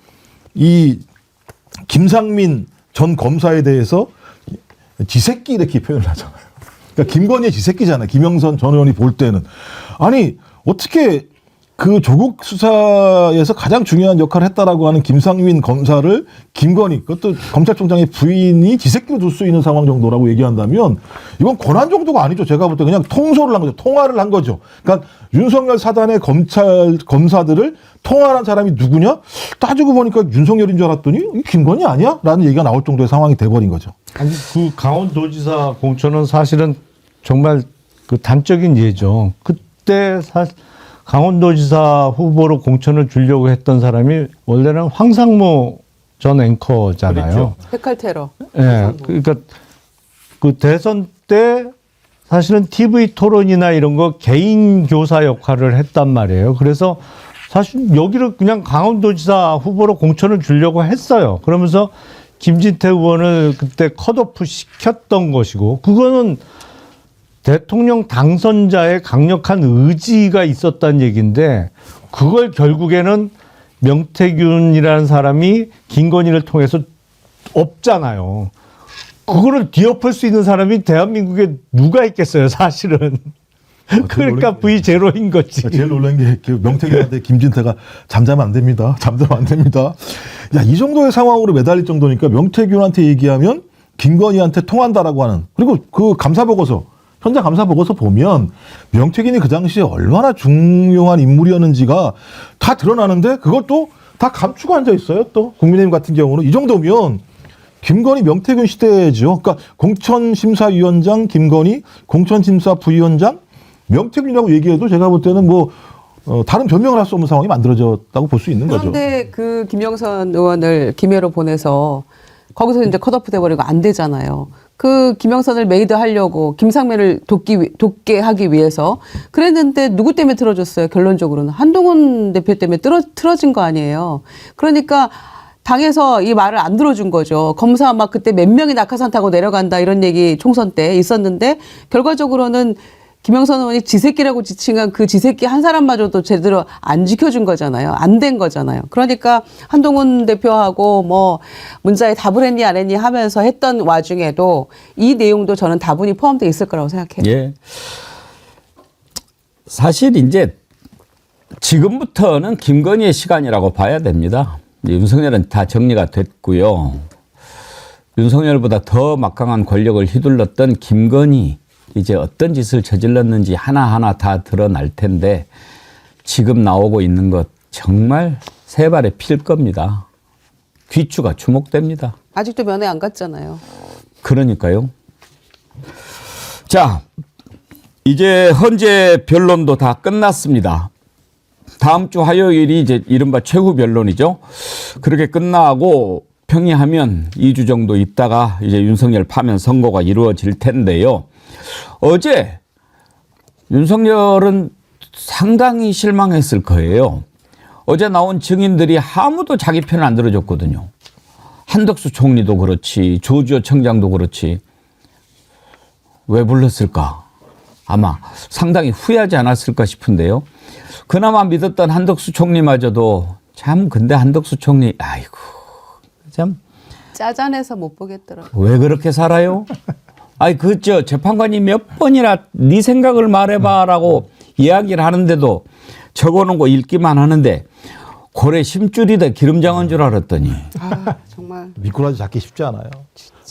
이 김상민 전 검사에 대해서 지새끼 이렇게 표현을 하잖아요. 그러니까 김건희의 지새끼잖아요. 김영선 전 의원이 볼 때는. 아니 어떻게 그 조국 수사에서 가장 중요한 역할을 했다라고 하는 김상민 검사를 김건희, 그것도 검찰총장의 부인이 지새끼로 둘 수 있는 상황 정도라고 얘기한다면 이건 권한 정도가 아니죠. 제가 볼 때 그냥 통솔을 한 거죠. 통화를 한 거죠. 그러니까 윤석열 사단의 검사들을 통화한 사람이 누구냐? 따지고 보니까 윤석열인 줄 알았더니 김건희 아니야? 라는 얘기가 나올 정도의 상황이 돼버린 거죠. 아니, 그 강원도지사 공천은 사실은 정말 그 단적인 예죠. 그때 강원도지사 후보로 공천을 주려고 했던 사람이 원래는 황상무 전 앵커잖아요. 핵칼 테러. 예. 그러니까 그 대선 때 사실은 TV 토론이나 이런 거 개인 교사 역할을 했단 말이에요. 그래서 사실 여기를 그냥 강원도지사 후보로 공천을 주려고 했어요. 그러면서 김진태 의원을 그때 컷오프 시켰던 것이고, 그거는 대통령 당선자의 강력한 의지가 있었다는 얘기인데, 그걸 결국에는 명태균이라는 사람이 김건희를 통해서 없잖아요. 그거를 뒤엎을 수 있는 사람이 대한민국에 누가 있겠어요, 사실은. 그러니까 V0인 거지. 제일 놀란 게 명태균한테 김진태가 잠자면 안 됩니다. 잠자면 안 됩니다. 야, 이 정도의 상황으로 매달릴 정도니까 명태균한테 얘기하면 김건희한테 통한다라고 하는. 그리고 그 감사 보고서, 현장 감사 보고서 보면 명태균이 그 당시에 얼마나 중요한 인물이었는지가 다 드러나는데 그것도 다 감추고 앉아 있어요. 또 국민의힘 같은 경우는 이 정도면 김건희 명태균 시대죠. 그러니까 공천심사위원장 김건희, 공천심사 부위원장 명태균이라고 얘기해도 제가 볼 때는 뭐 다른 변명을 할 수 없는 상황이 만들어졌다고 볼 수 있는 거죠. 그런데 그 김영선 의원을 김해로 보내서 거기서 이제 컷오프 돼버리고 안 되잖아요. 그 김영선을 메이드 하려고 김상면을 돕게 하기 위해서 그랬는데 누구 때문에 틀어졌어요? 결론적으로는 한동훈 대표 때문에 틀어진 거 아니에요. 그러니까 당에서 이 말을 안 들어준 거죠. 검사 막 그때 몇 명이 낙하산 타고 내려간다 이런 얘기 총선 때 있었는데 결과적으로는 김영선 의원이 지새끼라고 지칭한 그 지새끼 한 사람마저도 제대로 안 지켜준 거잖아요. 안 된 거잖아요. 그러니까 한동훈 대표하고 뭐 문자에 답을 했니 안 했니 하면서 했던 와중에도 이 내용도 저는 다분히 포함되어 있을 거라고 생각해요. 예. 사실 이제 지금부터는 김건희의 시간이라고 봐야 됩니다. 윤석열은 다 정리가 됐고요. 윤석열보다 더 막강한 권력을 휘둘렀던 김건희 이제 어떤 짓을 저질렀는지 하나하나 다 드러날 텐데 지금 나오고 있는 것 정말 세 발에 필 겁니다. 귀추가 주목됩니다. 아직도 면회 안 갔잖아요. 그러니까요. 자, 이제 헌재 변론도 다 끝났습니다. 다음 주 화요일이 이제 이른바 최후 변론이죠. 그렇게 끝나고 평이하면 2주 정도 있다가 이제 윤석열 파면 선고가 이루어질 텐데요. 어제 윤석열은 상당히 실망했을 거예요. 어제 나온 증인들이 아무도 자기 편을 안 들어줬거든요. 한덕수 총리도 그렇지, 조지호 청장도 그렇지. 왜 불렀을까? 아마 상당히 후회하지 않았을까 싶은데요. 그나마 믿었던 한덕수 총리마저도 참 근데 한덕수 총리 아이고 참 짜잔해서 못 보겠더라고요. 왜 그렇게 살아요? 아니 그저 재판관이 몇 번이나 네 생각을 말해봐라고 이야기를 하는데도 적어놓은 거 읽기만 하는데 고래 심줄이다 기름장한 줄 알았더니 아 정말 미꾸라지 잡기 쉽지 않아요.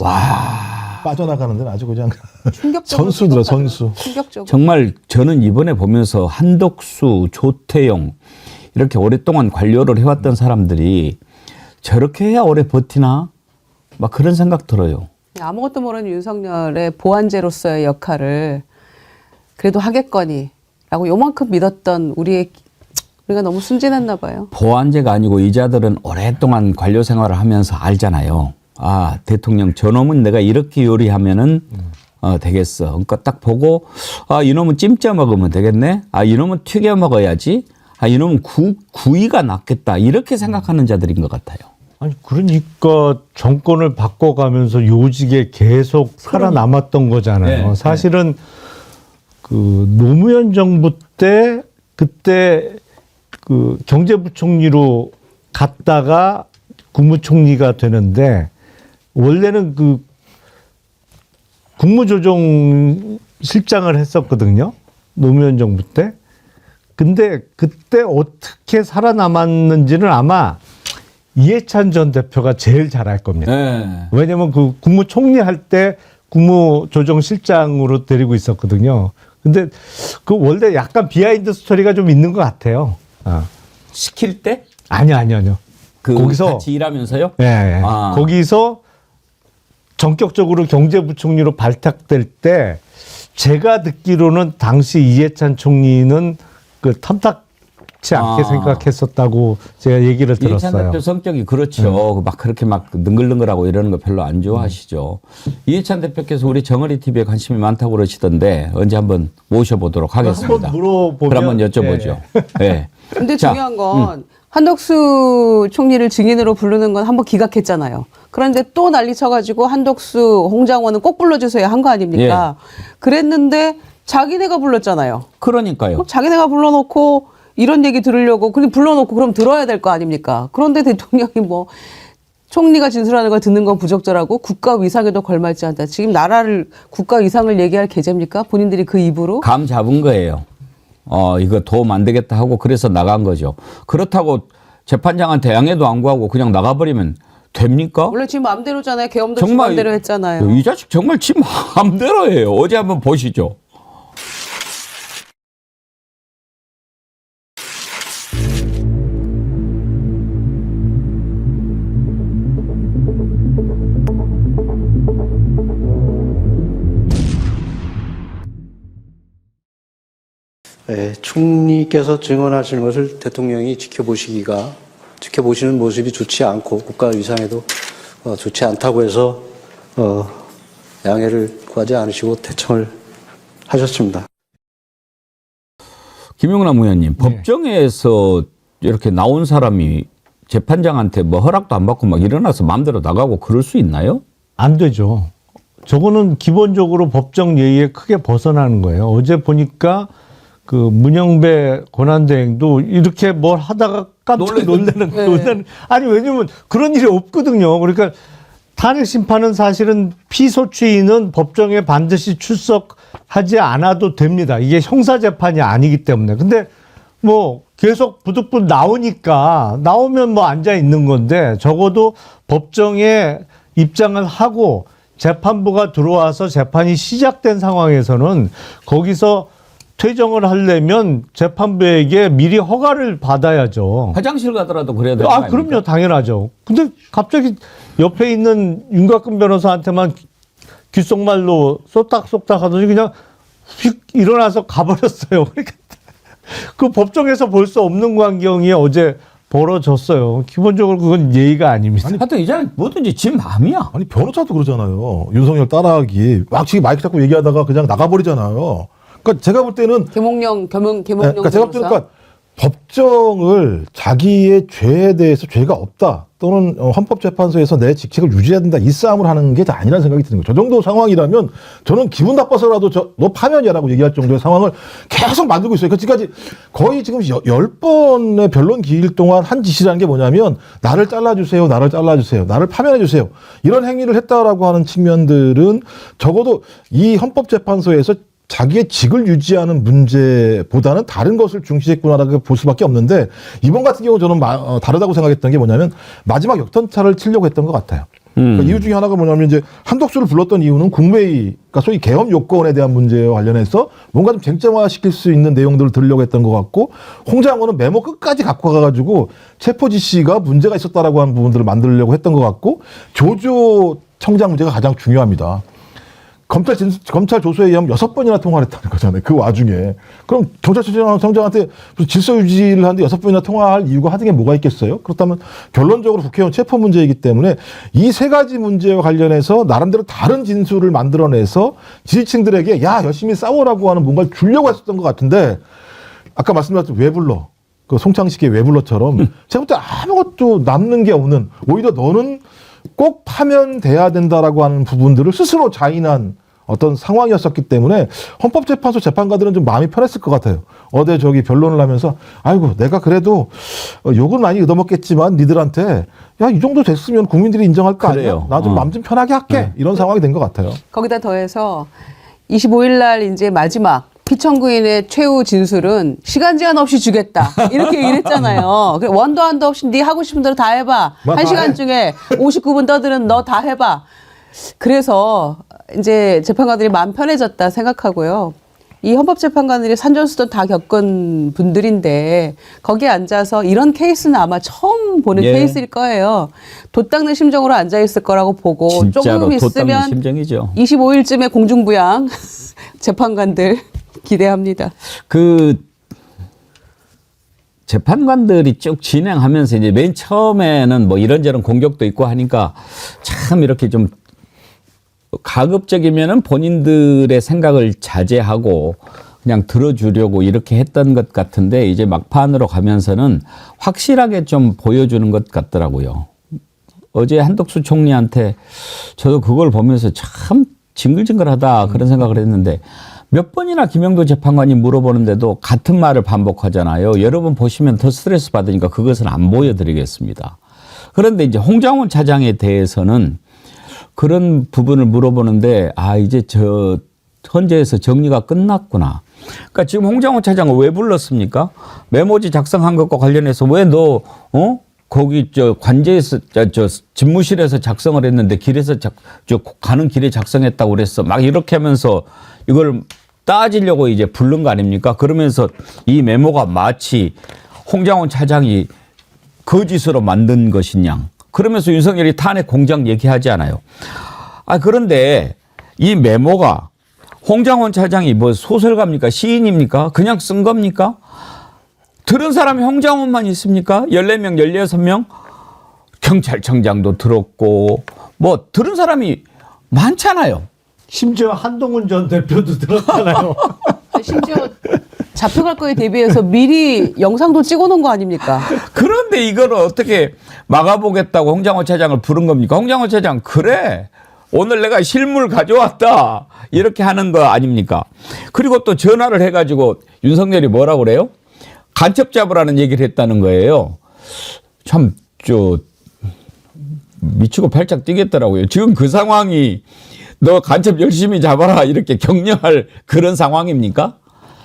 와 빠져나가는 데는 아주 그냥 충격적으로 선수들아 선수. 충격적으로. 정말 저는 이번에 보면서 한덕수, 조태용 이렇게 오랫동안 관료를 해왔던 사람들이 저렇게 해야 오래 버티나? 막 그런 생각 들어요. 아무것도 모르는 윤석열의 보안제로서의 역할을 그래도 하겠거니라고 요만큼 믿었던 우리가 너무 순진했나 봐요. 보안제가 아니고 이자들은 오랫동안 관료 생활을 하면서 알잖아요. 아 대통령 저놈은 내가 이렇게 요리하면은 되겠어. 그러니까 딱 보고 아 이놈은 찜쪄 먹으면 되겠네. 아 이놈은 튀겨 먹어야지. 아 이놈은 구이가 낫겠다. 이렇게 생각하는 자들인 것 같아요. 아니 그러니까 정권을 바꿔가면서 요직에 계속 살아남았던 거잖아요. 네, 사실은 그 노무현 정부 때 그때 그 경제부총리로 갔다가 국무총리가 되는데 원래는 그 국무조정실장을 했었거든요. 노무현 정부 때. 근데 그때 어떻게 살아남았는지는 아마 이해찬 전 대표가 제일 잘 알 겁니다. 네. 왜냐면 그 국무총리 할 때 국무조정실장으로 데리고 있었거든요. 근데 그 원래 약간 비하인드 스토리가 좀 있는 것 같아요. 시킬 때? 아니요. 거기서 같이 일하면서요? 예. 아. 거기서 전격적으로 경제부총리로 발탁될 때 제가 듣기로는 당시 이해찬 총리는 그 탐탁치 않게 생각했었다고 제가 얘기를 들었어요. 이해찬 대표 성격이 그렇죠. 막 그렇게 막 능글능글하고 이러는 거 별로 안 좋아하시죠. 이해찬 대표께서 우리 정어리 TV에 관심이 많다고 그러시던데 언제 한번 모셔보도록 하겠습니다. 한번 물어보면 그럼 한번 여쭤보죠. 네. 근데 자, 중요한 건 한덕수 총리를 증인으로 부르는 건 한번 기각했잖아요. 그런데 또 난리 쳐가지고 한덕수, 홍장원은 꼭 불러주세요 한 거 아닙니까? 그랬는데 자기네가 불렀잖아요. 그러니까요. 자기네가 불러놓고 이런 얘기 들으려고 그냥 불러놓고 그럼 들어야 될 거 아닙니까? 그런데 대통령이 뭐 총리가 진술하는 걸 듣는 건 부적절하고 국가 위상에도 걸맞지 않다. 지금 나라를 국가 위상을 얘기할 계제입니까? 본인들이 그 입으로? 감 잡은 거예요. 이거 도움 안 되겠다 하고 그래서 나간 거죠. 그렇다고 재판장한테 양해도 안 구하고 그냥 나가버리면 됩니까? 원래 지 마음대로잖아요. 계엄도 지 정말 마음대로 했잖아요. 이 자식 정말 지 마음대로 해요. 어제 한번 보시죠. 총리께서 증언하시는 것을 대통령이 지켜보시는 모습이 좋지 않고 국가 위상에도 좋지 않다고 해서 양해를 구하지 않으시고 대청을 하셨습니다. 김용남 의원님, 법정에서 이렇게 나온 사람이 재판장한테 뭐 허락도 안 받고 막 일어나서 마음대로 나가고 그럴 수 있나요? 안 되죠. 저거는 기본적으로 법정 예의에 크게 벗어나는 거예요. 어제 보니까 그 문영배 권한대행도 이렇게 뭘 하다가 깜짝 놀라는 아니 왜냐면 그런 일이 없거든요. 그러니까 탄핵 심판은 사실은 피소추인은 법정에 반드시 출석하지 않아도 됩니다. 이게 형사 재판이 아니기 때문에. 근데 뭐 계속 부득부득 나오니까 나오면 뭐 앉아 있는 건데 적어도 법정에 입장을 하고 재판부가 들어와서 재판이 시작된 상황에서는 거기서 퇴정을 하려면 재판부에게 미리 허가를 받아야죠. 화장실 가더라도 그래야 되는 거 아닙니까? 그럼요. 당연하죠. 근데 갑자기 옆에 있는 윤곽근 변호사한테만 귓속말로 쏙닥쏙닥 하더니 그냥 휙 일어나서 가버렸어요. 그러니까 그 법정에서 볼 수 없는 광경이 어제 벌어졌어요. 기본적으로 그건 예의가 아닙니다. 하여튼 이제는 뭐든지 지 마음이야. 아니 변호사도 그러잖아요. 윤석열 따라하기 막 지금 마이크 잡고 얘기하다가 그냥 나가버리잖아요. 그러니까 제가 볼 때는 계몽령 그러니까 제가 볼 때는 그러니까 법정을 자기의 죄에 대해서 죄가 없다 또는 헌법재판소에서 내 직책을 유지해야 된다 이 싸움을 하는 게 아니라는 생각이 드는 거예요. 저 정도 상황이라면 저는 기분 나빠서라도 너 파면이야라고 얘기할 정도의 상황을 계속 만들고 있어요. 지금까지 거의 지금 10번의 변론 기일 동안 한 짓이라는 게 뭐냐면 나를 잘라주세요. 나를 잘라주세요. 나를 파면해주세요. 이런 행위를 했다라고 하는 측면들은 적어도 이 헌법재판소에서 자기의 직을 유지하는 문제보다는 다른 것을 중시했구나라고 볼 수밖에 없는데 이번 같은 경우 저는 다르다고 생각했던 게 뭐냐면 마지막 역전차를 치려고 했던 것 같아요. 그러니까 이유 중에 하나가 뭐냐면 이제 한덕수를 불렀던 이유는 국회의 그러니까 소위 계엄 요건에 대한 문제와 관련해서 뭔가 좀 쟁점화시킬 수 있는 내용들을 들으려고 했던 것 같고 홍장원은 메모 끝까지 갖고 가가지고 체포 지시가 문제가 있었다라고 하는 부분들을 만들려고 했던 것 같고 조조 청장 문제가 가장 중요합니다. 검찰 조서에 의하면 6번이나 통화를 했다는 거잖아요. 그 와중에. 그럼 경찰청장한테 질서 유지를 하는데 6번이나 통화할 이유가 하등에 뭐가 있겠어요? 그렇다면 결론적으로 국회의원 체포 문제이기 때문에 이 세 가지 문제와 관련해서 나름대로 다른 진술을 만들어내서 지지층들에게 야 열심히 싸워라고 하는 뭔가를 주려고 했었던 것 같은데 아까 말씀드렸던 왜 불러? 그 송창식의 왜 불러처럼 제가 볼 때 아무것도 남는 게 없는 오히려 너는 꼭 파면돼야 된다라고 하는 부분들을 스스로 자인한 어떤 상황이었었기 때문에 헌법재판소 재판관들은 좀 마음이 편했을 것 같아요. 어제 저기 변론을 하면서 아이고 내가 그래도 욕은 많이 얻어먹겠지만 니들한테 야 이 정도 됐으면 국민들이 인정할 거 아니야? 나 좀 마음 좀 편하게 할게. 이런 상황이 된 것 같아요. 거기다 더해서 25일 날 이제 마지막 피청구인의 최후 진술은 시간 제한 없이 주겠다. 이렇게 얘기를 했잖아요. 원도 한도 없이 네 하고 싶은 대로 다 해봐. 1시간 중에 59분 떠드는 너 다 해봐. 그래서 이제 재판관들이 마음 편해졌다 생각하고요. 이 헌법재판관들이 산전수전 다 겪은 분들인데 거기에 앉아서 이런 케이스는 아마 처음 보는 케이스일 거예요. 돛닦는 심정으로 앉아있을 거라고 보고 조금 있으면 심정이죠. 25일쯤에 공중부양 재판관들 기대합니다. 그 재판관들이 쭉 진행하면서 이제 맨 처음에는 뭐 이런저런 공격도 있고 하니까 참 이렇게 좀 가급적이면은 본인들의 생각을 자제하고 그냥 들어주려고 이렇게 했던 것 같은데 이제 막판으로 가면서는 확실하게 좀 보여주는 것 같더라고요. 어제 한덕수 총리한테 저도 그걸 보면서 참 징글징글하다 그런 생각을 했는데 몇 번이나 김영도 재판관이 물어보는데도 같은 말을 반복하잖아요. 여러분 보시면 더 스트레스 받으니까 그것은 안 보여드리겠습니다. 그런데 이제 홍장원 차장에 대해서는 그런 부분을 물어보는데 이제 저 헌재에서 정리가 끝났구나. 그러니까 지금 홍장원 차장을 왜 불렀습니까? 메모지 작성한 것과 관련해서 왜 너 거기 관제에서 집무실에서 작성을 했는데 길에서 가는 길에 작성했다고 그랬어. 막 이렇게 하면서 이걸 따지려고 이제 부른 거 아닙니까? 그러면서 이 메모가 마치 홍장원 차장이 거짓으로 만든 것이냐. 그러면서 윤석열이 탄핵 공작 얘기하지 않아요. 그런데 이 메모가 홍장원 차장이 뭐 소설가입니까? 시인입니까? 그냥 쓴 겁니까? 들은 사람이 홍장원만 있습니까? 14명, 16명? 경찰청장도 들었고, 뭐, 들은 사람이 많잖아요. 심지어 한동훈 전 대표도 들었잖아요. 심지어 잡혀갈 거에 대비해서 미리 영상도 찍어놓은 거 아닙니까? 그런데 이걸 어떻게 막아보겠다고 홍장원 차장을 부른 겁니까? 홍장원 차장, 그래. 오늘 내가 실물 가져왔다. 이렇게 하는 거 아닙니까? 그리고 또 전화를 해가지고 윤석열이 뭐라고 그래요? 간첩 잡으라는 얘기를 했다는 거예요. 참, 미치고 팔짝 뛰겠더라고요. 지금 그 상황이 너 간첩 열심히 잡아라 이렇게 격려할 그런 상황입니까?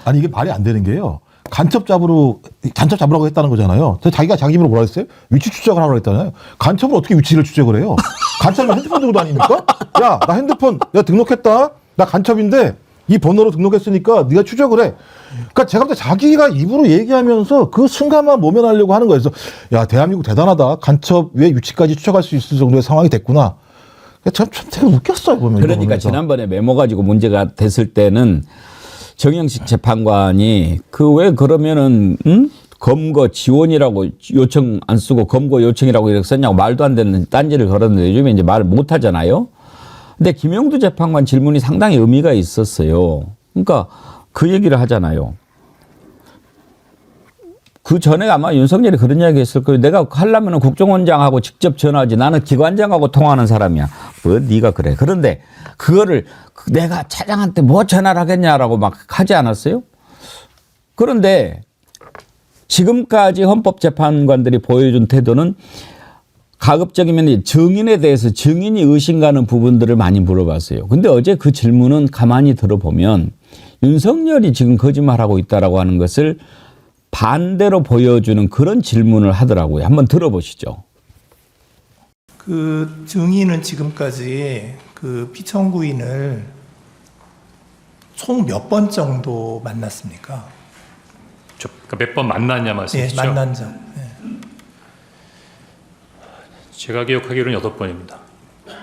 아니 이게 말이 안 되는 게요. 간첩 잡으라고 했다는 거잖아요. 자기가 자기 입으로 뭐라 했어요? 위치 추적을 하라고 했잖아요. 간첩은 어떻게 위치를 추적을 해요? 간첩은 핸드폰 들고 다닙니까? 야, 나 핸드폰 내가 등록했다. 나 간첩인데 이 번호로 등록했으니까 네가 추적을 해. 그러니까 제가 볼 때 자기가 입으로 얘기하면서 그 순간만 모면하려고 하는 거예요. 그래서 야, 대한민국 대단하다. 간첩의 위치까지 추적할 수 있을 정도의 상황이 됐구나. 참 되게 웃겼어요, 보면. 그러니까 지난번에 메모 가지고 문제가 됐을 때는 정영식 재판관이 왜 그러면은 검거 지원이라고 요청 안 쓰고 검거 요청이라고 이렇게 썼냐고 말도 안 되는 딴지를 걸었는데 요즘에 이제 말을 못 하잖아요. 근데 김영두 재판관 질문이 상당히 의미가 있었어요. 그러니까 그 얘기를 하잖아요. 그 전에 아마 윤석열이 그런 이야기 했을 거예요. 내가 하려면 국정원장하고 직접 전화하지. 나는 기관장하고 통화하는 사람이야. 뭐 네가 그래. 그런데 그거를 내가 차장한테 뭐 전화를 하겠냐라고 막 하지 않았어요? 그런데 지금까지 헌법재판관들이 보여준 태도는 가급적이면 증인에 대해서 증인이 의심가는 부분들을 많이 물어봤어요. 근데 어제 그 질문은 가만히 들어보면 윤석열이 지금 거짓말하고 있다라고 하는 것을 반대로 보여주는 그런 질문을 하더라고요. 한번 들어보시죠. 그 증인은 지금까지 그 피청구인을 총 몇 번 정도 만났습니까? 그러니까 몇 번 만났냐 말씀이시죠? 예, 만난 적. 예. 제가 기억하기로는 8번입니다.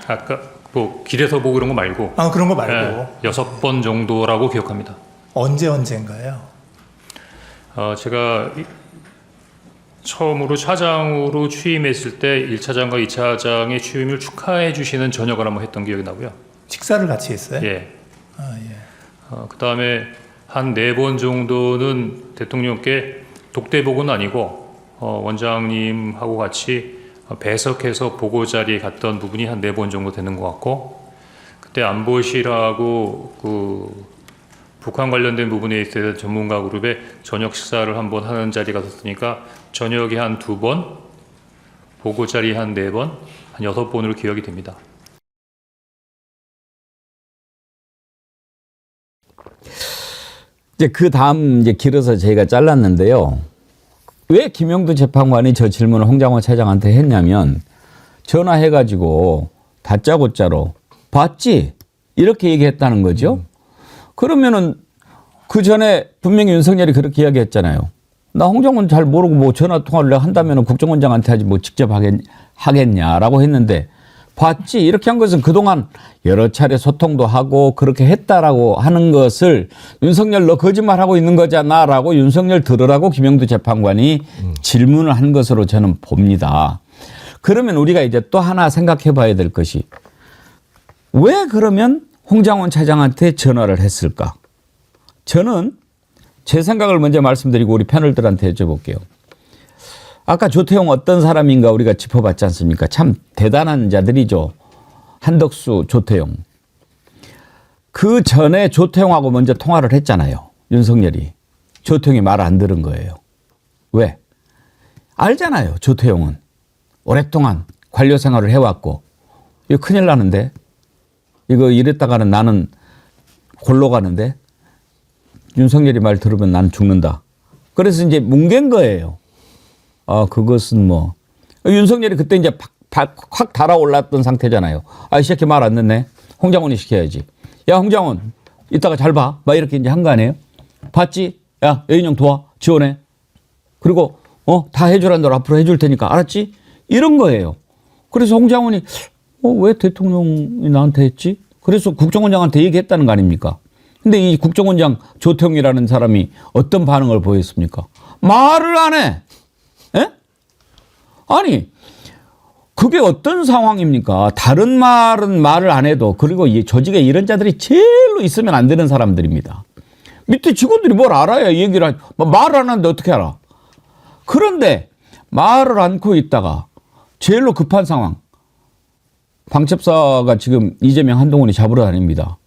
아까 뭐 길에서 보고 이런 거 말고. 그런 거 말고. 6번 정도라고 기억합니다. 언제인가요? 제가 처음으로 차장으로 취임했을 때 1차장과 2차장의 취임을 축하해 주시는 저녁을 한번 했던 기억이 나고요. 식사를 같이 했어요? 예. 예. 그다음에 한 4번 정도는 대통령께 독대복은 아니고 원장님하고 같이 배석해서 보고 자리에 갔던 부분이 한 4번 정도 되는 것 같고, 그때 안보실하고 그 북한 관련된 부분에 있어서 전문가 그룹의 저녁 식사를 한번 하는 자리가 있었으니까 저녁에 한 2번, 보고 자리 한 4번, 한 6번으로 기억이 됩니다. 이제 그 다음 이제 길어서 저희가 잘랐는데요. 왜 김영두 재판관이 저 질문을 홍장원 차장한테 했냐면 전화해가지고 다짜고짜로 봤지? 이렇게 얘기했다는 거죠. 그러면은 그 전에 분명히 윤석열이 그렇게 이야기했잖아요. 나 홍장원 잘 모르고 뭐 전화 통화를 한다면 국정원장한테 하지 뭐 직접 하겠냐라고 했는데 봤지? 이렇게 한 것은 그동안 여러 차례 소통도 하고 그렇게 했다라고 하는 것을 윤석열 너 거짓말하고 있는 거잖아라고 윤석열 들으라고 김영두 재판관이 질문을 한 것으로 저는 봅니다. 그러면 우리가 이제 또 하나 생각해 봐야 될 것이 왜 그러면 홍장원 차장한테 전화를 했을까? 저는 제 생각을 먼저 말씀드리고 우리 패널들한테 여쭤볼게요. 아까 조태용 어떤 사람인가 우리가 짚어봤지 않습니까? 참 대단한 자들이죠. 한덕수, 조태용. 그 전에 조태용하고 먼저 통화를 했잖아요. 윤석열이. 조태용이 말 안 들은 거예요. 왜? 알잖아요. 조태용은 오랫동안 관료 생활을 해왔고 이거 큰일 나는데 이거 이랬다가는 나는 골로 가는데 윤석열이 말 들으면 난 죽는다. 그래서 이제 뭉갠 거예요. 그것은 뭐 윤석열이 그때 이제 확 달아올랐던 상태잖아요. 이 새끼 말 안 듣네. 홍장원이 시켜야지. 야, 홍장원 이따가 잘 봐. 막 이렇게 이제 한 거 아니에요? 봤지? 야, 여인형 도와. 지원해. 그리고 다 해주라는 대로 앞으로 해줄 테니까 알았지? 이런 거예요. 그래서 홍장원이 왜 대통령이 나한테 했지? 그래서 국정원장한테 얘기했다는 거 아닙니까? 근데 이 국정원장 조태용이라는 사람이 어떤 반응을 보였습니까? 말을 안 해. 에? 아니 그게 어떤 상황입니까? 다른 말은 말을 안 해도 그리고 이 조직에 이런 자들이 제일로 있으면 안 되는 사람들입니다. 밑에 직원들이 뭘 알아야 얘기를 말을 안 하는데 어떻게 알아? 그런데 말을 않고 있다가 제일로 급한 상황. 방첩사가 지금 이재명 한동훈이 잡으러 다닙니다.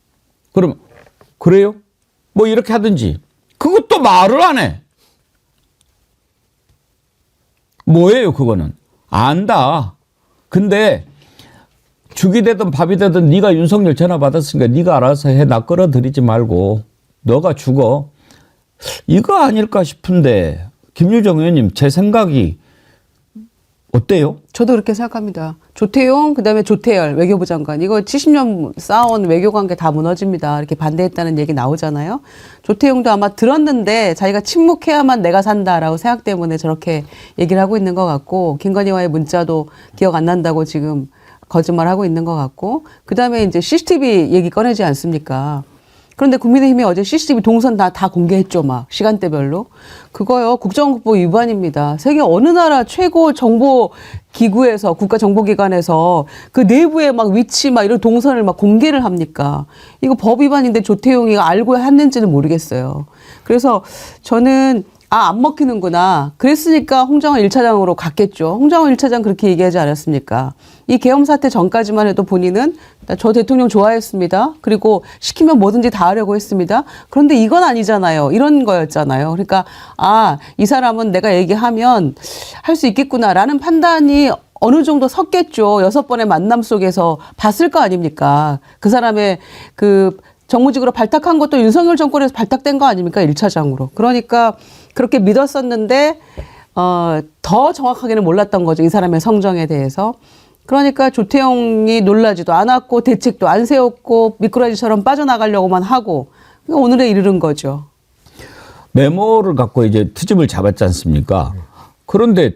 그럼 그래요? 뭐 이렇게 하든지 그것도 말을 안 해. 뭐예요 그거는? 안다. 근데 죽이 되든 밥이 되든 네가 윤석열 전화 받았으니까 네가 알아서 해. 나 끌어들이지 말고 너가 죽어. 이거 아닐까 싶은데 김유정 의원님 제 생각이 어때요? 저도 그렇게 생각합니다. 조태용 그다음에 조태열 외교부 장관 이거 70년 쌓아온 외교관계 다 무너집니다. 이렇게 반대했다는 얘기 나오잖아요. 조태용도 아마 들었는데 자기가 침묵해야만 내가 산다라고 생각 때문에 저렇게 얘기를 하고 있는 것 같고 김건희와의 문자도 기억 안 난다고 지금 거짓말하고 있는 것 같고 그다음에 이제 CCTV 얘기 꺼내지 않습니까? 그런데 국민의힘이 어제 CCTV 동선 다 공개했죠, 막 시간대별로. 그거요 국정국보 위반입니다. 세계 어느 나라 최고 정보 기구에서 국가정보기관에서 그 내부에 막 위치 막 이런 동선을 막 공개를 합니까? 이거 법 위반인데 조태용이 알고 했는지는 모르겠어요. 그래서 저는 안 먹히는구나. 그랬으니까 홍장원 1차장으로 갔겠죠. 홍장원 1차장 그렇게 얘기하지 않았습니까? 이 계엄 사태 전까지만 해도 본인은 저 대통령 좋아했습니다. 그리고 시키면 뭐든지 다 하려고 했습니다. 그런데 이건 아니잖아요. 이런 거였잖아요. 그러니까 이 사람은 내가 얘기하면 할 수 있겠구나라는 판단이 어느 정도 섰겠죠. 6번의 만남 속에서 봤을 거 아닙니까? 그 사람의 그 정무직으로 발탁한 것도 윤석열 정권에서 발탁된 거 아닙니까? 1차장으로. 그러니까 그렇게 믿었었는데 더 정확하게는 몰랐던 거죠. 이 사람의 성정에 대해서. 그러니까 조태용이 놀라지도 않았고 대책도 안 세웠고 미꾸라지처럼 빠져나가려고만 하고 오늘에 이르는 거죠. 메모를 갖고 이제 트집을 잡았지 않습니까? 그런데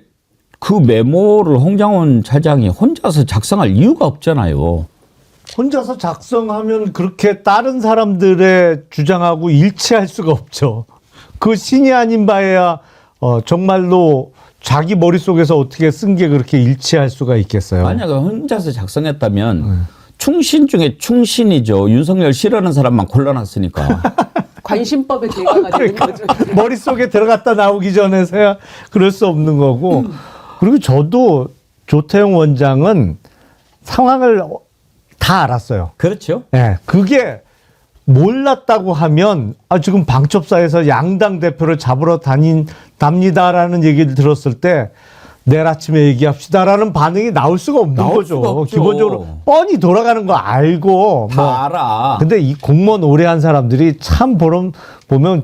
그 메모를 홍장원 차장이 혼자서 작성할 이유가 없잖아요. 혼자서 작성하면 그렇게 다른 사람들의 주장하고 일치할 수가 없죠. 그 신이 아닌 바에야 정말로 자기 머릿속에서 어떻게 쓴 게 그렇게 일치할 수가 있겠어요. 만약에 혼자서 작성했다면 충신 중에 충신이죠. 윤석열 싫어하는 사람만 골라놨으니까. 관심법에 개가가 되는 거죠. 머릿속에 들어갔다 나오기 전에서야 그럴 수 없는 거고. 그리고 저도 조태용 원장은 상황을 다 알았어요. 그렇죠. 네, 그게 몰랐다고 하면 지금 방첩사에서 양당 대표를 잡으러 다닌답니다라는 얘기를 들었을 때 내일 아침에 얘기합시다라는 반응이 나올 수가 없는 거죠. 수가 없죠. 기본적으로 뻔히 돌아가는 거 알고 다 알아. 근데 이 공무원 오래 한 사람들이 참 보면